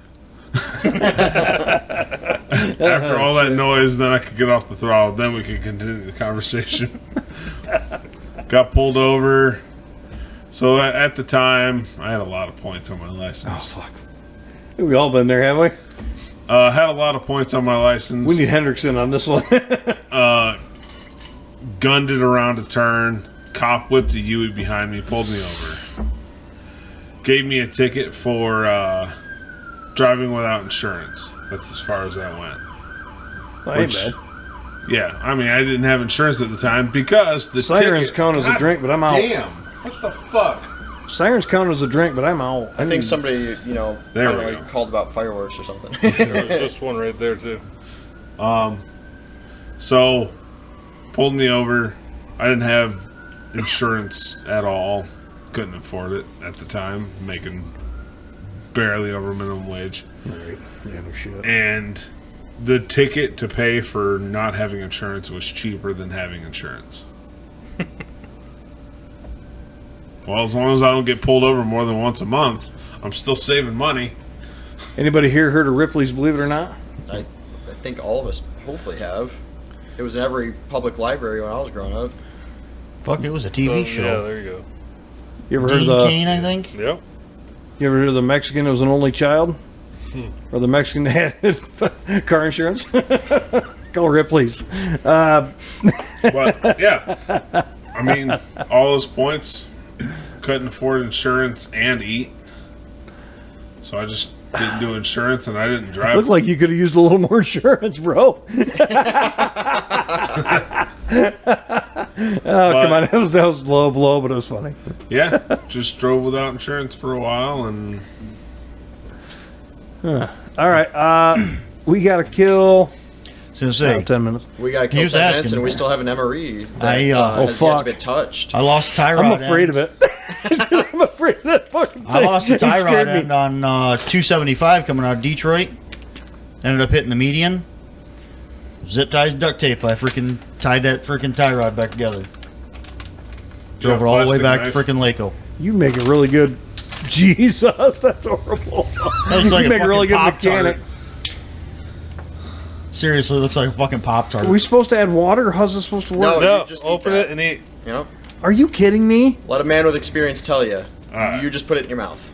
After all that noise, then I could get off the throttle. Then we could continue the conversation. Got pulled over. So at the time, I had a lot of points on my license. Oh, fuck. We all been there, haven't we? Had a lot of points on my license. We need Hendrickson on this one. Gunned it around a turn. Cop whipped a Yui behind me, pulled me over. Gave me a ticket for driving without insurance. That's as far as that went. That ain't bad. Yeah, I mean, I didn't have insurance at the time because the Sirens ticket, count as a God drink, but I'm out. Damn, what the fuck? Sirens count as a drink, but I'm out. I think somebody, There we finally go. called about fireworks or something. There was just one right there too. So pulled me over. I didn't have insurance at all. Couldn't afford it at the time, making barely over minimum wage. Right. Yeah, no shit. And the ticket to pay for not having insurance was cheaper than having insurance. Well, as long as I don't get pulled over more than once a month, I'm still saving money. Anybody here heard of Ripley's Believe It or Not? I think all of us hopefully have. It was in every public library when I was growing up. Fuck, it was a TV Yeah, show. there you go. You ever heard Dean of the? Cain, I think. Yep. You ever heard of the Mexican who was an only child? Or the Mexican that had car insurance? Call Ripley's. But yeah, I mean, all those points, couldn't afford insurance and eat, so I just didn't do insurance and I didn't drive. Looked like you could have used a little more insurance, bro. Oh, come on. That was low blow, but it was funny. Yeah, just drove without insurance for a while, and All right. We got to kill So I say, 10 minutes. We got to He kill was 10 minutes asking. and we still have an MRE that I, has oh, yet to fuck. be touched. I lost a tie rod. I'm afraid of it. I'm afraid of that fucking thing. I lost a It tie scared rod me. end on 275 coming out of Detroit. Ended up hitting the median. Zip ties, duct tape. I freaking tied that freaking tie rod back together. Drove it all the way back to freaking Laco. You make it really good. Jesus, that's horrible. That looks like you a make a really fucking good Pop-Tart. mechanic. Seriously, looks like a fucking Pop-Tart. Are we supposed to add water? How's this supposed to work? No. No, you just eat open that. it and eat. You know, Are you kidding me? let a man with experience tell you. right. You just put it in your mouth.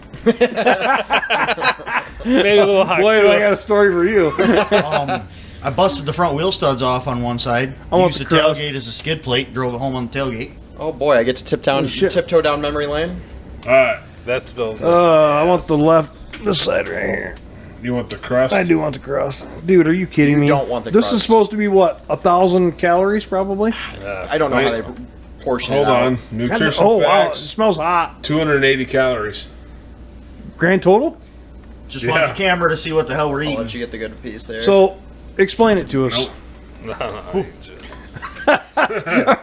Maybe a little hot Boy, to I it. got a story for you. I busted the front wheel studs off on one side. I want Used the the crust. tailgate as a skid plate. Drove it home on the tailgate. Oh boy, I get to shit. tiptoe down memory lane. all right. That smells. I want the left, this side right here. You want the crust? I do want the crust. Dude, are you kidding me? don't want the This crust. is supposed to be what? 1,000 calories, probably? I don't know Wait. how they portion Hold it out. on. God, Nutritional oh, wow. It facts. smells hot. 280 calories. Grand total? Just want Yeah. the camera to see what the hell we're I'll eating. let you get the good piece there. So, explain it to us. Nope.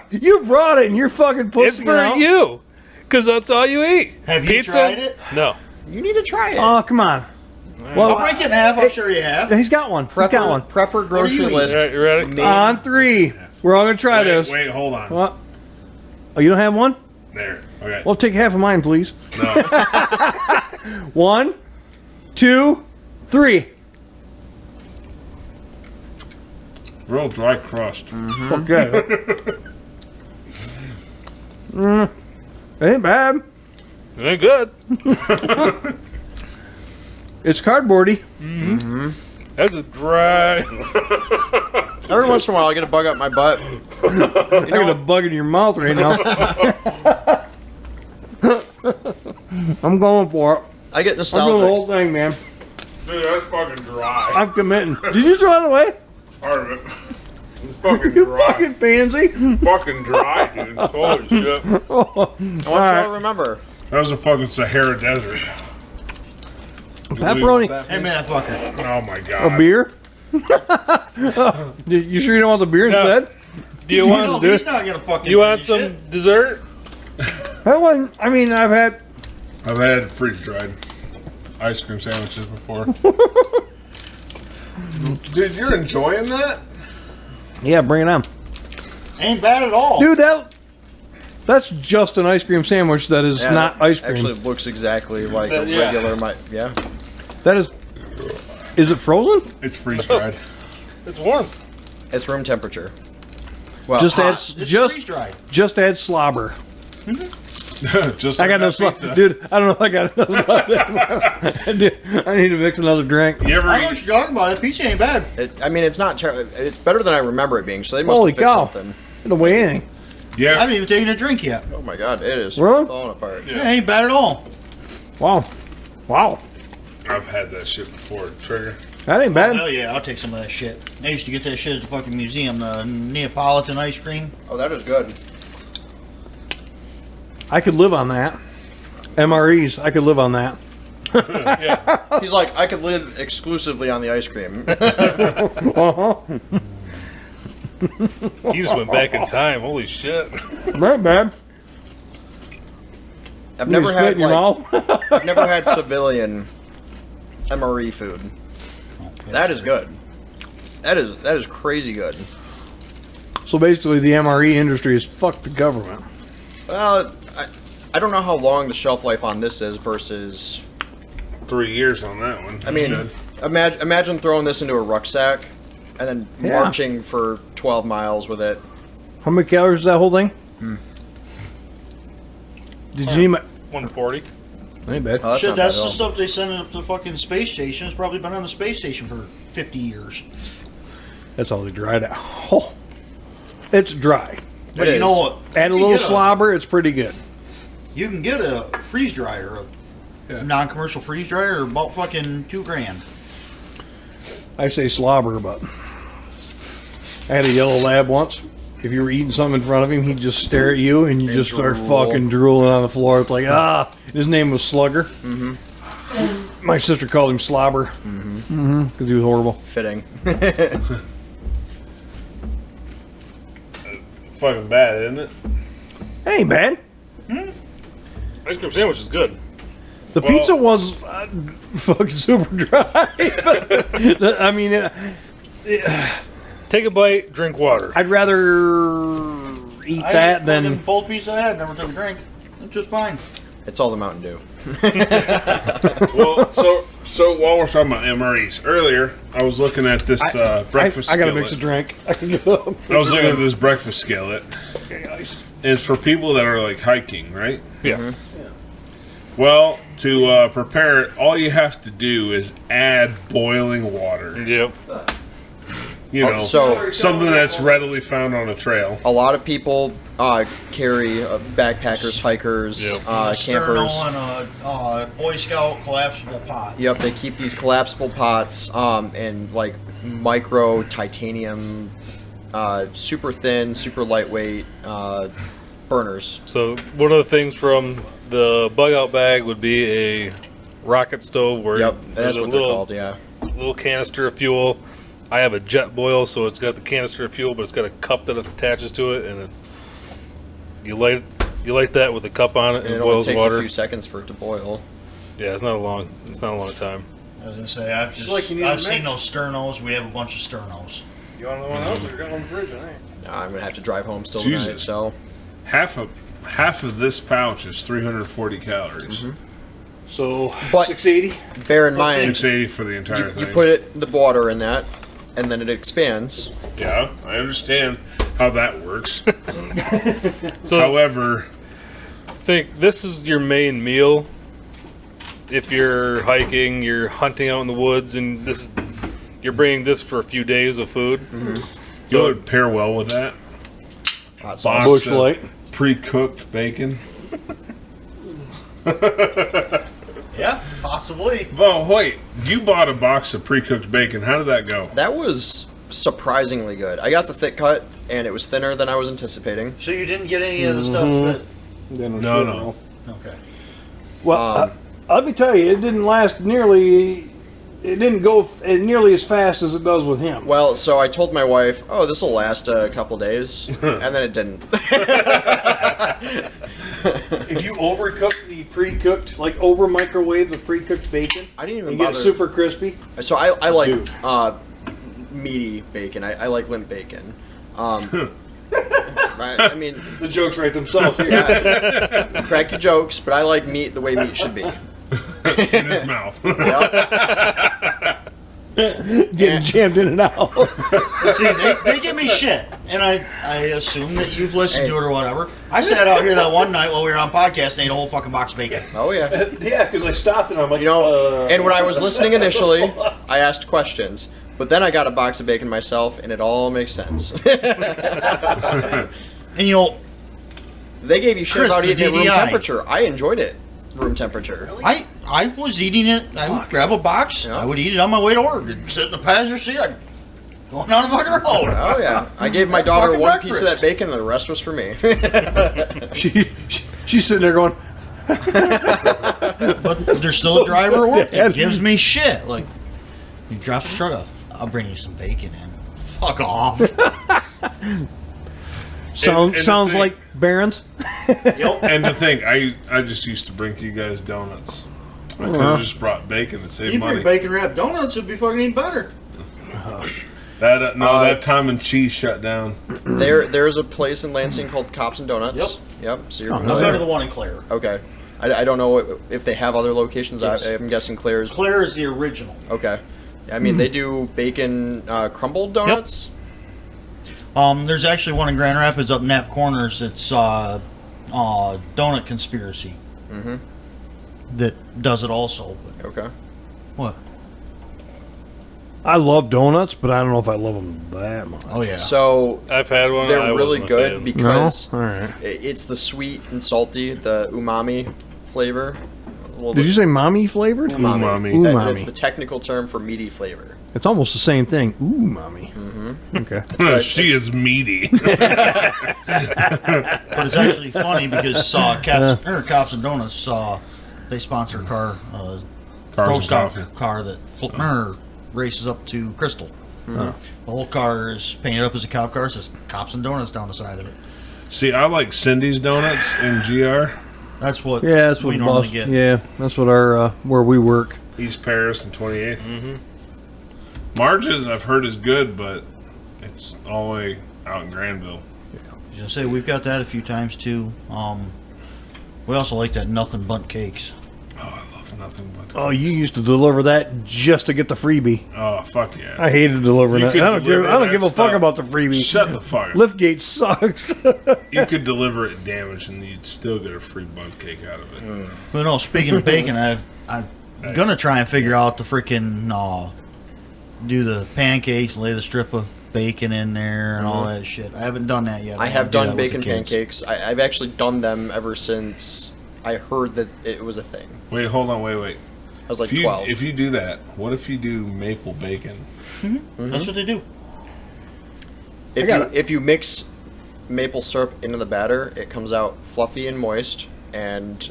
You brought it and you're fucking pussing It's it for out. you, because that's all you eat. Have you Pizza? tried it? No. you need to try it. Oh, come on. I'll Well, break it in half. I'm sure you have. he's got one. He's got one. Prepper grocery eating? list. All right, you ready? On 3. We're all going to try this. Wait, hold on. What? Oh, you don't have one? There. Okay. Well, take half of mine, please. No. 1, 2, 3. Real dry crust. Okay. Ain't bad. It ain't good. It's cardboardy. That's a dry. Every once in a while, I get a bug up my butt. I got a bug in your mouth right now. I'm going for it. I get I'm doing the nostalgic. whole thing, man. Dude, that's fucking dry. I'm committing. Did you throw it away? Part of it. It's fucking You dry. fucking pansy. Fucking dry, dude. Holy shit. I want you all to remember. That was a fucking Sahara Desert. Pepperoni. Hey, man, fucker. Oh my A god. beer? You sure you don't want the beer No. instead? Do you No, want? he's not gonna fucking. You want finish some it. dessert? That one, I mean, I've had. I've had freeze-dried ice cream sandwiches before. Dude, you're enjoying that? Yeah, bring it on. Ain't bad at all. Dude, that's just an ice cream sandwich that is Yeah, not that ice cream. Actually, looks exactly like a Yeah. regular. Yeah. That is. Is it frozen? It's freeze dried. It's warm. It's room temperature. Well, Just hot. add It's just freeze-dried. just add slobber. Just I like got no that slobber, pizza. dude. I don't know if I got enough. Dude, I need to mix another drink. You ever I know what eat? you're talking about. That pizza ain't bad. I mean, it's not. It's better than I remember it being. So they must Holy have fixed cow! something. It'll weigh anything. I Yeah. haven't even taken a drink yet. Oh my god, it is Really? falling apart. Yeah, ain't bad at all. Wow, wow, I've had that shit before. Trigger. that ain't bad. Hell yeah, I'll take some of that shit. I used to get that shit at the fucking museum, the Neapolitan ice cream. Oh, that is good. I could live on that. MREs, I could live on that. Yeah. He's like, I could live exclusively on the ice cream. You just went back in time. Holy shit. Not bad. I've You never spit had in your like, mouth. I've never had civilian MRE food. That is good. That is crazy good. So basically, the MRE industry has fucked the government. Well, I don't know how long the shelf life on this is versus. 3 years on that one. I mean, imagine throwing this into a rucksack and then Yeah. marching for 12 miles with it. How many calories is that whole thing? Did you need my? 140. Ain't bad. Oh, Shit, not that's bad at the all. stuff they send up to the fucking space station. It's probably been on the space station for 50 years. That's all they dried out. Oh, it's dry. But It you know is. what? Add a You little get slobber. It's pretty good. You can get a freeze dryer, a non-commercial freeze dryer, about fucking $2,000. I say slobber, but I had a yellow lab once. If you were eating something in front of him, he'd just stare at you and you And just start drool. fucking drooling on the floor. It's like, ah. His name was Slugger. Mm-hmm. My sister called him Slobber. Mm-hmm. Because he was horrible. Fitting. fucking bad, isn't it? Ain't bad. Ice cream sandwich is good. The Well- pizza was fucking super dry. But, I mean, Take a bite, drink water. I'd rather eat that than. Both pieces I had, never took a drink. It's just fine. It's all the Mountain Dew. Well, so while we're talking about MREs, earlier I was looking at this breakfast I gotta skillet. mix a drink. I can get up. I was looking at this breakfast skillet. And it's for people that are like hiking, right? Yeah. Well, to prepare it, all you have to do is add boiling water. Yep. You know, So something that's readily found on a trail. a lot of people carry backpackers, hikers, Yep. campers. Sterno and a Boy Scout collapsible pot. Yep, they keep these collapsible pots and like micro titanium, super thin, super lightweight burners. So one of the things from the bug out bag would be a rocket stove where Yep, there's that's a what they're little called. Yeah. little canister of fuel. I have a jet boil, so it's got the canister of fuel, but it's got a cup that attaches to it, and it's, you light that with a cup on it, And and it it only boils takes water. a few seconds for it to boil. Yeah, it's not a long time. I was gonna say I've like you need I've a seen mix. those Sternos. We have a bunch of Sternos. You want one of those? Or got on the fridge, I think. Nah, I'm gonna have to drive home still tonight. Jesus. So Half of this pouch is 340 calories. So But- 680. bear in mind, 680 for the entire you thing. put the water in that, and then it expands. Yeah, I understand how that works. So However, think this is your main meal. If you're hiking, you're hunting out in the woods, and you're bringing this for a few days of food. you know what would pair well with that? Hot sauce. Box Bush of Light. pre-cooked bacon. Yeah, possibly. Oh, wait. You bought a box of pre-cooked bacon. How did that go? That was surprisingly good. I got the thick cut, and it was thinner than I was anticipating. So you didn't get any of the stuff No. that. Okay. Well, let me tell you, it didn't last nearly. It didn't go nearly as fast as it does with him. Well, so I told my wife, "Oh, this will last a couple days," and then it didn't. If you overcook the pre-cooked, like over microwave the pre-cooked bacon, I didn't you even get bother. it super crispy. So I like Dude. meaty bacon. I like limp bacon. I mean, The jokes write themselves here. yeah, crack your jokes, but I like meat the way meat should be. In his mouth. Yep. Getting jammed in and out. But see, they give me shit, and I assume that you've listened to it or whatever. I sat out here that one night while we were on podcast and ate a whole fucking box of bacon. Oh yeah. Yeah, because I stopped and I'm like, You know, and when I was listening initially, I asked questions, but then I got a box of bacon myself, and it all makes sense. And you know, They gave you shit Chris, about the eating at room DDI. temperature. I enjoyed it, room temperature. I was eating it. I would grab a box. Yeah. I would eat it on my way to work. I'd sit in the passenger seat. I'd go down the fucking road. Oh yeah, I gave my daughter Fucking one piece of breakfast. that bacon, and the rest was for me. she's sitting there going, But there's still a driver at work Yeah. that gives me shit. Like, he drops the truck off. I'll bring you some bacon in. Fuck off. And the sounds thing- like Barron's. Yep. And to think, I just used to bring you guys donuts. I could have just brought bacon to save You money. bring bacon wrapped donuts would be fucking even better. That time and cheese shut down. There's a place in Lansing called Cops and Donuts. Yep. So you're No familiar. better than the one in Clare. Okay. I don't know if they have other locations. Yes. I'm guessing Claire's. Clare is the original. Okay. I mean, they do bacon crumbled donuts. There's actually one in Grand Rapids up Knapp Corners. It's Donut Conspiracy. Mm-hmm. That does it also. But Okay. what? I love donuts, but I don't know if I love them that much. Oh yeah. So I've had one. They're I really wasn't a good fan. because No? All right. it's the sweet and salty, the umami flavor. A little Did you say mommy flavored? Umami. That's Umami. the technical term for meaty flavor. It's almost the same thing. Ooh, mommy. Okay. She is meaty. But it's actually funny because Cops and Donuts they sponsor a car, Cars pro and stock coffee. car that races up to Crystal. The whole car is painted up as a cop car. It says Cops and Donuts down the side of it. See, I like Cindy's donuts in GR, That's what Yeah, that's what we normally boss- get. Yeah, that's what our where we work. East Paris and 28th. Marge's I've heard is good, but it's all the way out in Granville. I was gonna say we've got that a few times too. We also like that nothing but cakes. Oh, I love nothing but. Oh, you used to deliver that just to get the freebie. Oh, fuck yeah. I hated delivering You that. could I don't deliver give that a fuck stuff. about the freebie. Shut the fuck up. Liftgate sucks. You could deliver it damaged and you'd still get a free bun cake out of it. But no, speaking of bacon, I'm gonna try and figure out the freaking do the pancakes, lay the strip of bacon in there and all that shit. I haven't done that yet. I wanna have do that done with the bacon kids. pancakes. I've actually done them ever since I heard that it was a thing. Wait, hold on, wait. I was like If you, 12. if you do that, what if you do maple bacon? That's what they do. If you mix maple syrup into the batter, it comes out fluffy and moist, and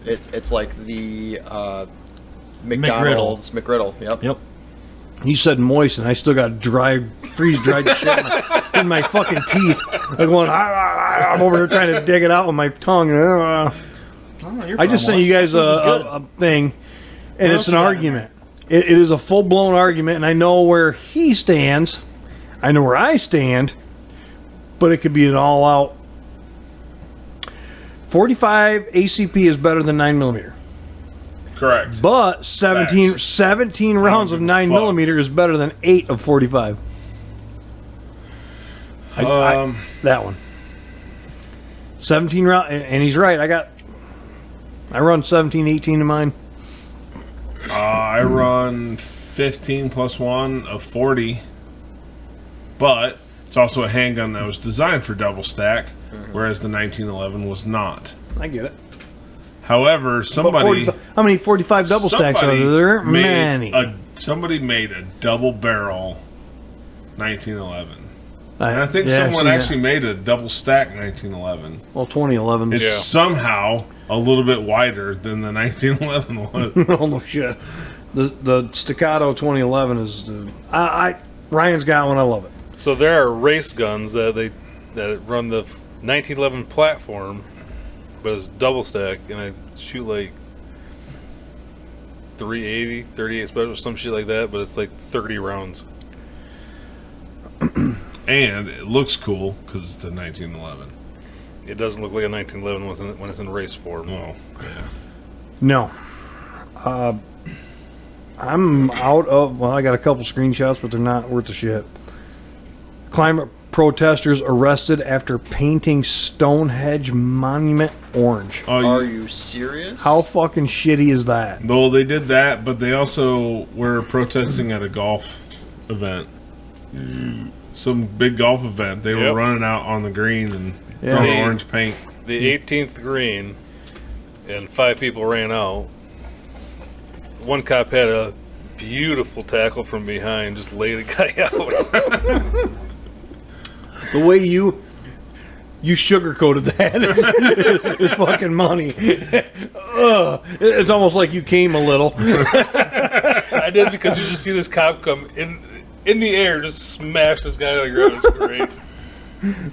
it's like the McDonald's McGriddle. Yep. You said moist, and I still got freeze-dried shit in my fucking teeth. Like going, I'm over here trying to dig it out with my tongue. I just sent you guys a thing, and What it's else an you got in argument. It is a full-blown argument, and I know where he stands. I know where I stand, but it could be an all-out. 45 ACP is better than 9mm. Correct. But 17 rounds of give a 9mm is better than 8 of 45. That one. 17 round, and he's right. I run 17, 18 in mine. I run 15 plus 1 of 40, but it's also a handgun that was designed for double stack, whereas the 1911 was not. I get it. However, somebody How many 45 double stacks are there? Many. Somebody made a double barrel 1911. And I think yeah, I've someone seen that. actually made a double stack 1911. Well, 2011. It's Yeah. somehow a little bit wider than the 1911 was. Oh no shit. The staccato 2011 is. Ryan's got one. I love it. So there are race guns that run the 1911 platform, but it's double stack, and I shoot like 380, 38 special, some shit like that, but it's like 30 rounds. And it looks cool because it's a 1911. It doesn't look like a 1911 when it's in race form. Oh, yeah. No. I'm out of. Well, I got a couple screenshots, but they're not worth a shit. Climate protesters arrested after painting Stonehenge monument orange. Oh, Are you serious? How fucking shitty is that? Well, they did that, but they also were protesting at a golf event. Some big golf event. They were Yep. running out on the green and Yeah. throwing The- orange paint. The 18th green, and 5 people ran out. One cop had a beautiful tackle from behind, just laid a guy out. The way you sugarcoated that is fucking money. Ugh. It's almost like you came a little. I did because you just see this cop come in the air, just smash this guy on the ground. It's great.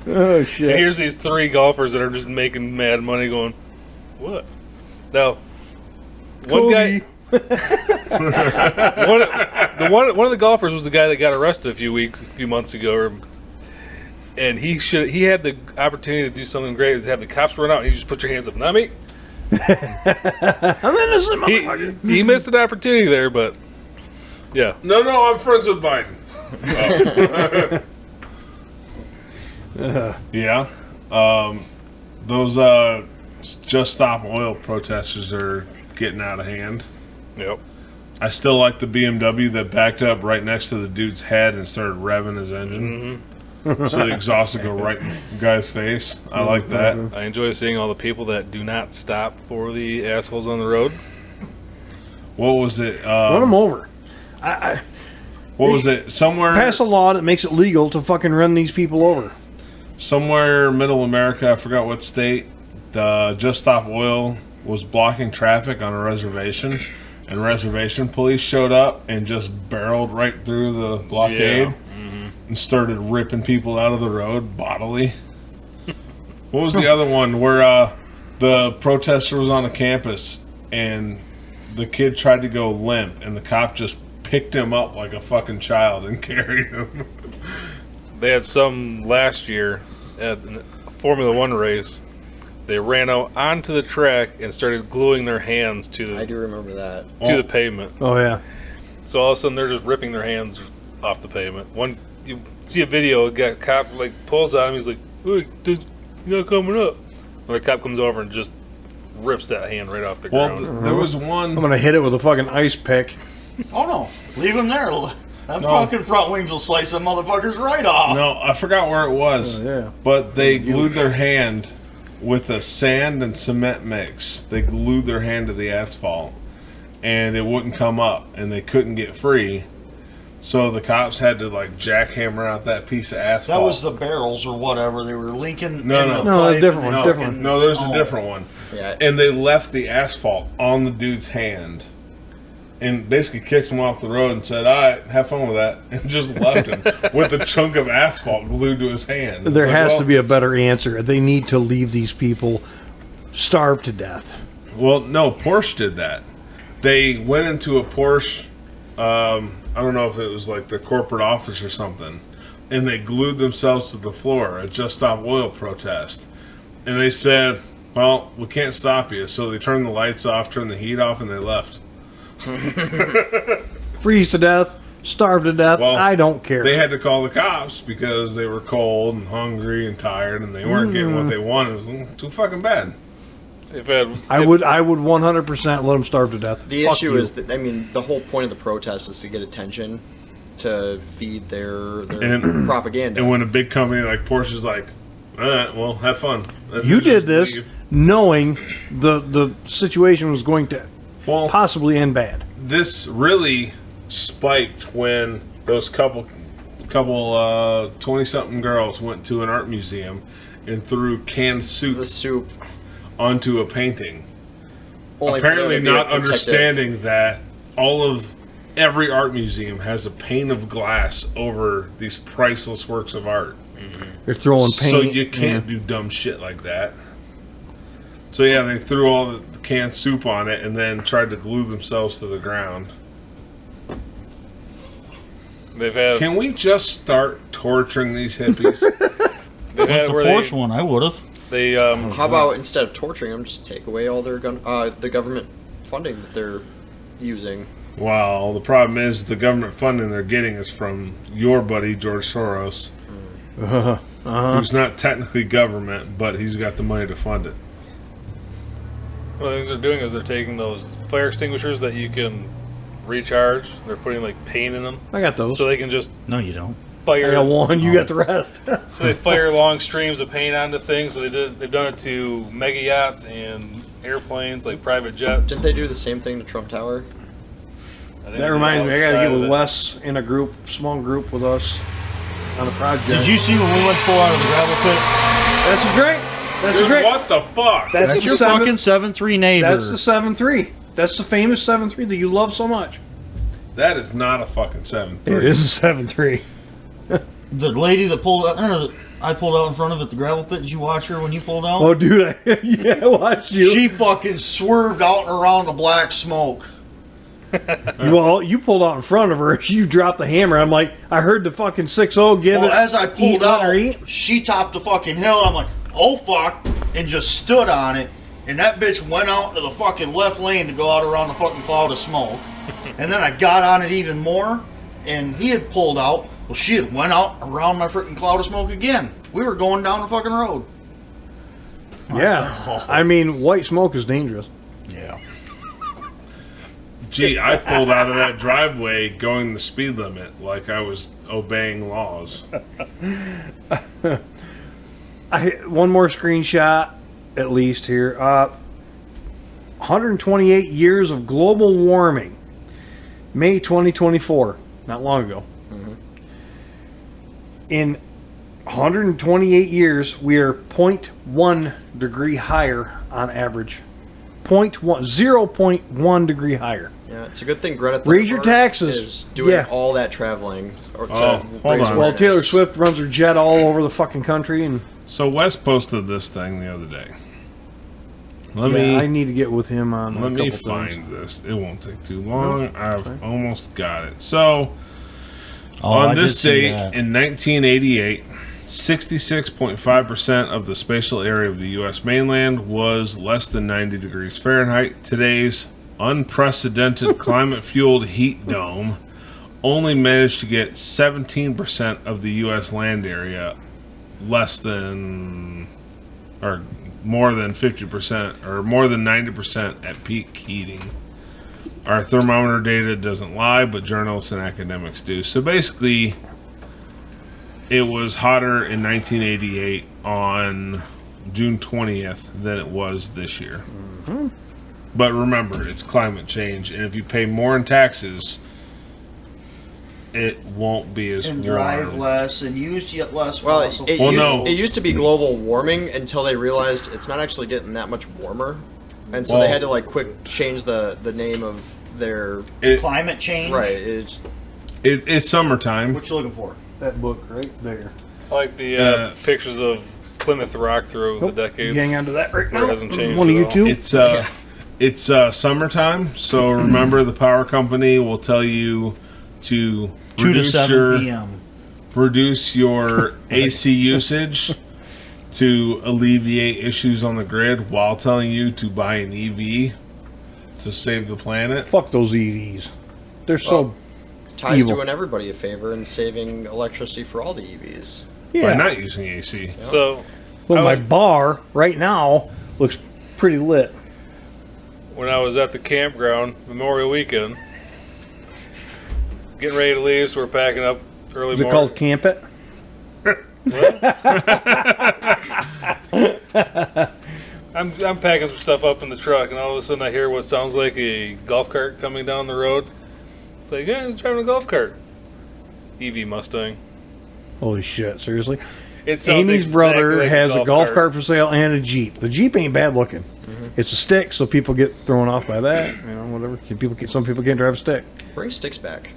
Oh And shit! here's these 3 golfers that are just making mad money going, what? Now, one guy... one of the golfers was the guy that got arrested a few months ago, and he had the opportunity to do something great, is have the cops run out and you just put your hands up. Not me. I'm innocent, motherfucker. He missed an opportunity there, but yeah. No, I'm friends with Biden. Yeah. Those Just Stop Oil protesters are getting out of hand. Yep. I still like the BMW that backed up right next to the dude's head and started revving his engine. So the exhaust would go right in the guy's face. I like that. I enjoy seeing all the people that do not stop for the assholes on the road. What was it? Run them over. What was it? Pass a law that makes it legal to fucking run these people over. Somewhere middle America, I forgot what state, the Just Stop Oil was blocking traffic on a reservation, and reservation police showed up and just barreled right through the blockade. Yeah. And started ripping people out of the road bodily. What was the other one where the protester was on the campus and the kid tried to go limp and the cop just picked him up like a fucking child and carried him? They had some last year at a Formula One race. They ran out onto the track and started gluing their hands to I do remember that. the pavement. Oh yeah. So all of a sudden they're just ripping their hands off the pavement. You see a video, a cop like pulls on him. He's like, "Hey, you're not coming up." And the cop comes over and just rips that hand right off the Well, ground. there was I'm one. gonna hit it with a fucking ice pick. Oh no, leave him there. That No. fucking front wings will slice them motherfuckers right off. No, I forgot where it was. Oh, yeah. But they glued their hand with a sand and cement mix. They glued their hand to the asphalt, and it wouldn't come up, and they couldn't get free. So the cops had to like jackhammer out that piece of asphalt. That was the barrels or whatever. They were linking. No, in no. the No, pipe a different and one, they different. fucking- No, there's Oh. a different one. Yeah. And they left the asphalt on the dude's hand and basically kicked him off the road and said, "All right, have fun with that," and just left him with a chunk of asphalt glued to his hand. There It's like, has well, to be a better answer. They need to leave these people starved to death. Well, no, Porsche did that. They went into a Porsche, I don't know if it was like the corporate office or something, and they glued themselves to the floor, a Just Stop Oil protest. And they said, "Well, we can't stop you." So they turned the lights off, turned the heat off, and they left. Freeze to death, starve to death. Well, I don't care. They had to call the cops because they were cold and hungry and tired, and they weren't getting what they wanted. It was too fucking bad. They've had, I would 100% let them starve to death. The Fuck issue you. is that, I mean, the whole point of the protest is to get attention, to feed their And- propaganda. And when a big company like Porsche is like, "All right, well, have fun." And You they just did this leave. knowing the situation was going to Well, possibly end bad. this really spiked when those couple 20-something girls went to an art museum and threw canned soup the soup. onto a painting. Only for Apparently there to be a not protective- understanding that every art museum has a pane of glass over these priceless works of art. They're throwing paint. So you can't do dumb shit like that. So yeah, they threw all the canned soup on it and then tried to glue themselves to the ground. they've had, Can we just start torturing these hippies? they've had The where Porsche one, I would have. they How about instead of torturing them, just take away all their the government funding that they're using? Well, the problem is the government funding they're getting is from your buddy George Soros, who's not technically government, but he's got the money to fund it. One of the things they're doing is they're taking those fire extinguishers that you can recharge. They're putting like paint in them, I got those. so they can just No, you don't. fire. I got one. You got the rest. So they fire long streams of paint onto things. So they've done it to mega yachts and airplanes, like private jets. Didn't they do the same thing to Trump Tower? I think That reminds me. I got to outside get of with it. Wes in a group, small group with us on a project. Did you see when we went full out of the gravel pit? That's a drink. That's Dude, a drink. what the fuck? That's That's the your seven- fucking 7.3 neighbor. That's the 7.3. That's the famous 7.3 that you love so much. That is not a fucking 7.3. It is a 7.3. The lady that pulled out, I pulled out in front of it, the gravel pit. Did you watch her when you pulled out? Oh, dude, I watched you. She fucking swerved out and around the black smoke. You pulled out in front of her. You dropped the hammer. I'm like, I heard the fucking 6-0 give Well, it. as I pulled eat, let her out, eat. she topped the fucking hill. I'm like, oh fuck, and just stood on it. And that bitch went out into the fucking left lane to go out around the fucking cloud of smoke. And then I got on it even more, and he had pulled out. Well, she had went out around my freaking cloud of smoke again. We were going down the fucking road. Yeah. I mean, white smoke is dangerous. Yeah. Gee, I pulled out of that driveway going the speed limit like I was obeying laws. One more screenshot, at least here. 128 years of global warming. May 2024. Not long ago. In 128 years, we are 0.1 degree higher on average. 0.1 degree higher. Yeah, it's a good thing Greta Raise your Thunberg taxes. is doing Yeah. all that traveling. Or to Oh, hold raise on. Well, awareness. Taylor Swift runs her jet all over the fucking country, and So Wes posted this thing the other day. Let I me need to get with him on a let me couple things. find this. It won't take too long. I've almost got it. So Oh, I on did this see date that. in 1988, 66.5% of the spatial area of the U.S. mainland was less than 90 degrees Fahrenheit. Today's unprecedented climate-fueled heat dome only managed to get 17% of the U.S. land area less than, or more than 50%, or more than 90% at peak heating. Our thermometer data doesn't lie, but journalists and academics do. So basically, it was hotter in 1988 on June 20th than it was this year. But remember, it's climate change, and if you pay more in taxes, it won't be as And drive warm. less and use yet less Well, fossil it, Well, used, no. it used to be global warming until they realized it's not actually getting that much warmer, and so Well- they had to like quick change the name of their climate change. right. It's It's summertime. What you looking for? That book right there. I like the pictures of Plymouth Rock through the decades. You hang on to that right Where it now. hasn't changed One of at you all. two. It's summertime, so remember the power company will tell you to 2 to reduce 7 your p.m. reduce your AC usage to alleviate issues on the grid while telling you to buy an EV to save the planet. Fuck those EVs. They're so Ty's Evil. doing everybody a favor and saving electricity for all the EVs. By yeah. not using AC. So, Well, I my was- bar right now looks pretty lit. when I was at the campground Memorial Weekend, getting ready to leave, so we're packing up early Is it morning. called Camp It? I'm packing some stuff up in the truck, and all of a sudden I hear what sounds like a golf cart coming down the road. It's like, yeah, he's driving a golf cart. EV Mustang. Holy shit! Seriously. It sounds Amy's exactly brother like has a golf cart for sale and a Jeep. The Jeep ain't bad looking. It's a stick, so people get thrown off by that. You know, whatever. Some people can't drive a stick. Bring sticks back.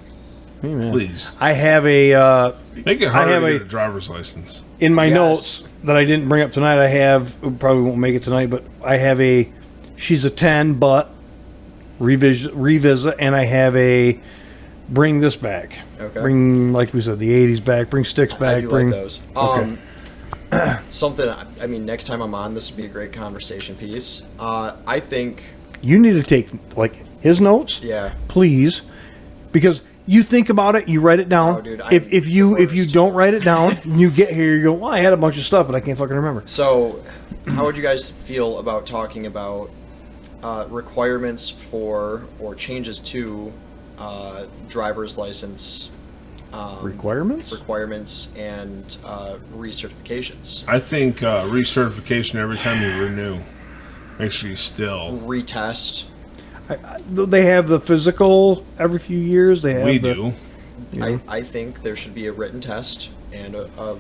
Hey, man. Please. I have a Make it harder have to a- get a driver's license. in my Yes. notes that I didn't bring up tonight. I have probably won't make it tonight, but I have a she's a 10, but revisit, and I have a bring this back. Okay. Bring, like we said, the 80s back. Bring sticks back. I do bring like those. Okay. Something. I mean, next time I'm on, this would be a great conversation piece. I think You need to take, like, his notes, Yeah. please, because you think about it, you write it down. Oh, dude, if you worst. don't write it down, you get here, you go, well, I had a bunch of stuff, but I can't fucking remember. So, how would you guys feel about talking about requirements for or changes to driver's license Requirements and recertifications? I think recertification every time you renew. Make sure you still. Retest. They have the physical every few years. They have We the, do. Yeah. I think there should be a written test and a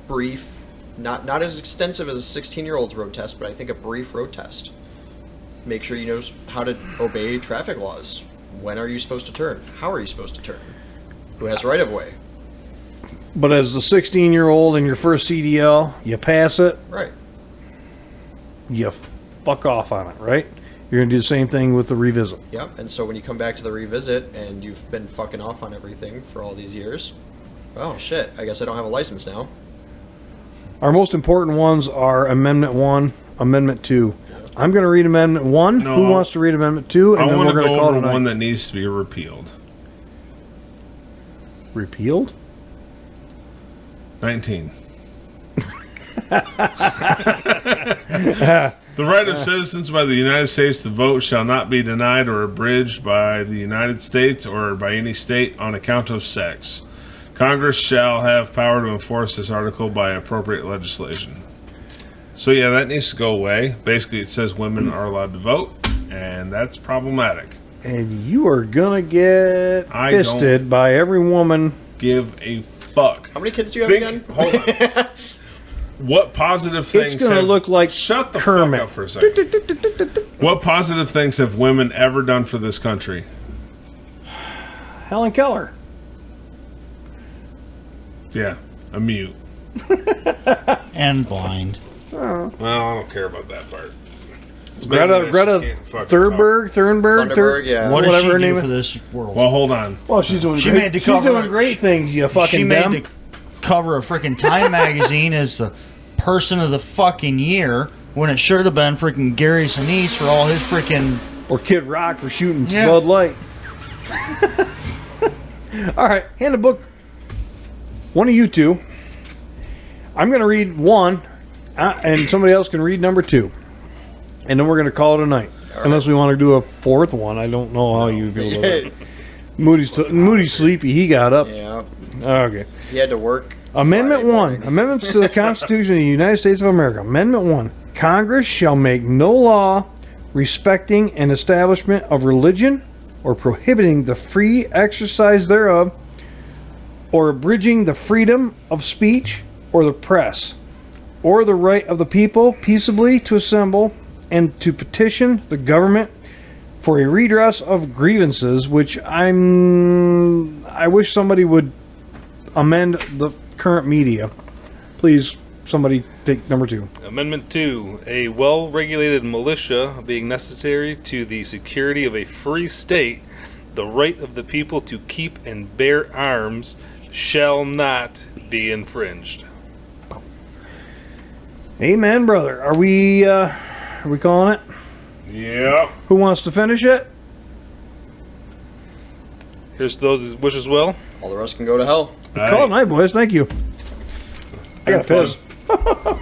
brief, not as extensive as a 16-year-old's road test, but I think a brief road test. Make sure you know how to obey traffic laws. When are you supposed to turn? How are you supposed to turn? Who has right of way? But as the 16-year-old in your first CDL, you pass it, Right. you fuck off on it, right? You're gonna do the same thing with the revisit. Yep. And so when you come back to the revisit and you've been fucking off on everything for all these years, oh shit, I guess I don't have a license now. Our most important ones are Amendment 1, Amendment 2. I'm going to read Amendment 1. No. Who wants to read Amendment 2? And I then want we're to going to go call over it a one night. that needs to be repealed. Repealed? 19. The right of citizens by the United States to vote shall not be denied or abridged by the United States or by any state on account of sex. Congress shall have power to enforce this article by appropriate legislation. So yeah, that needs to go away. Basically, it says women are allowed to vote, and that's problematic. And you are going to get I fisted by every woman. Give a fuck. How many kids do you have again? Hold on. What positive things It's going to have- look like Shut the Kermit. fuck up for a second. What positive things have women ever done for this country? Helen Keller. Yeah, a mute. And blind. Well, I don't care about that part. Greta Thunberg, Thunberg, yeah. What does whatever she her do name for is. this world? Well, hold on. Well, she's doing She great. made the She's cover. doing great things, you fucking She made dem. the cover of freaking Time magazine as the person of the fucking year when it should have been freaking Gary Sinise for all his freaking. Or Kid Rock for shooting Yeah. Bud Light. All right, hand a book. One of you two. I'm going to read one, and somebody else can read number 2. And then we're going to call it a night. Unless we want to do a fourth one. I don't know how you feel about that. Moody's sleepy. He got up. Yeah. Okay. He had to work. Amendment Friday 1. morning. Amendments to the Constitution of the United States of America. Amendment 1. Congress shall make no law respecting an establishment of religion or prohibiting the free exercise thereof or abridging the freedom of speech or the press or the right of the people peaceably to assemble and to petition the government for a redress of grievances, which I wish somebody would amend the current media. Please, somebody take number 2. Amendment 2. A well-regulated militia being necessary to the security of a free state, the right of the people to keep and bear arms shall not be infringed. Amen, brother. Are we calling it? Yeah. Who wants to finish it? Here's to those that wish as well. All the rest can go to hell. Call it night, boys. Thank you. I got to Have fun. piss.